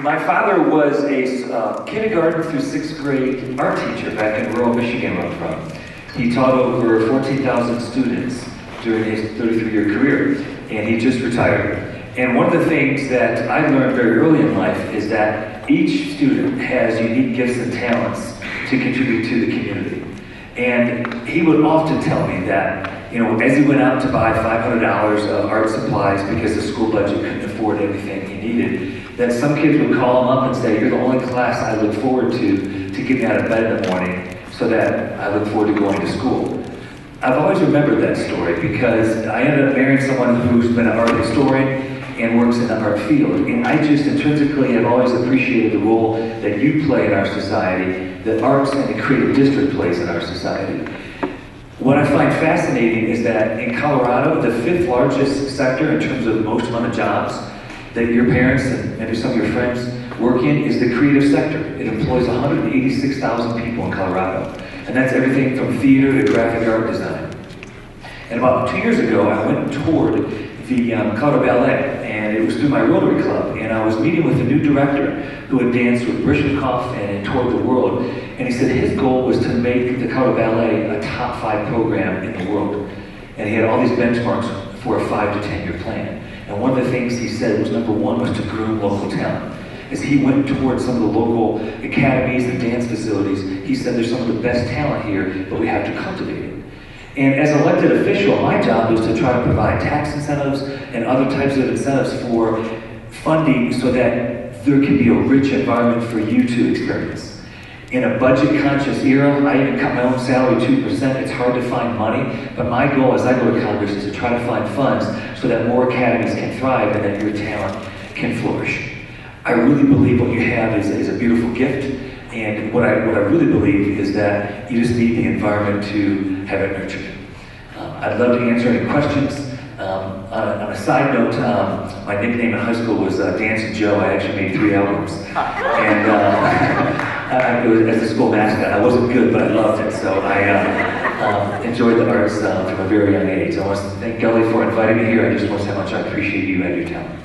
My father was a kindergarten through 6th grade art teacher back in rural Michigan, where I'm from. He taught over 14,000 students during his 33-year career, and he just retired. And one of the things that I learned very early in life is that each student has unique gifts and talents to contribute to the community. And he would often tell me that, you know, as he went out to buy $500 of art supplies because the school budget couldn't afford everything he needed, that some kids would call him up and say, "You're the only class I look forward to get me out of bed in the morning so that I look forward to going to school." I've always remembered that story because I ended up marrying someone who's been an art historian and works in the art field. And I just intrinsically have always appreciated the role that you play in our society, that arts and the creative district plays in our society. What I find fascinating is that in Colorado, the 5th largest sector in terms of the most amount of jobs that your parents and maybe some of your friends work in is the creative sector. It employs 186,000 people in Colorado. And that's everything from theater to graphic art design. And about 2 years ago, I went and toured the Colorado Ballet, and it was through my Rotary Club, and I was meeting with a new director who had danced with Brishnikov and toured the world, and he said his goal was to make the Colorado Ballet a top 5 program in the world, and he had all these benchmarks for a 5 to 10 year plan. And one of the things he said was number 1 was to groom local talent. As he went towards some of the local academies and dance facilities, he said there's some of the best talent here, but we have to cultivate it. And as an elected official, my job is to try to provide tax incentives and other types of incentives for funding so that there can be a rich environment for you to experience. In a budget-conscious era, I even cut my own salary 2%. It's hard to find money, but my goal as I go to Congress is to try to find funds so that more academies can thrive and that your talent can flourish. I really believe what you have is a beautiful gift. And what I really believe is that you just need the environment to have it nurtured. I'd love to answer any questions. On a side note, my nickname in high school was Dancing Joe. I actually made 3 albums. And it was as a school mascot. I wasn't good, but I loved it. So I enjoyed the arts from a very young age. I want to thank Gully for inviting me here. I just want to say how much I appreciate you and your talent.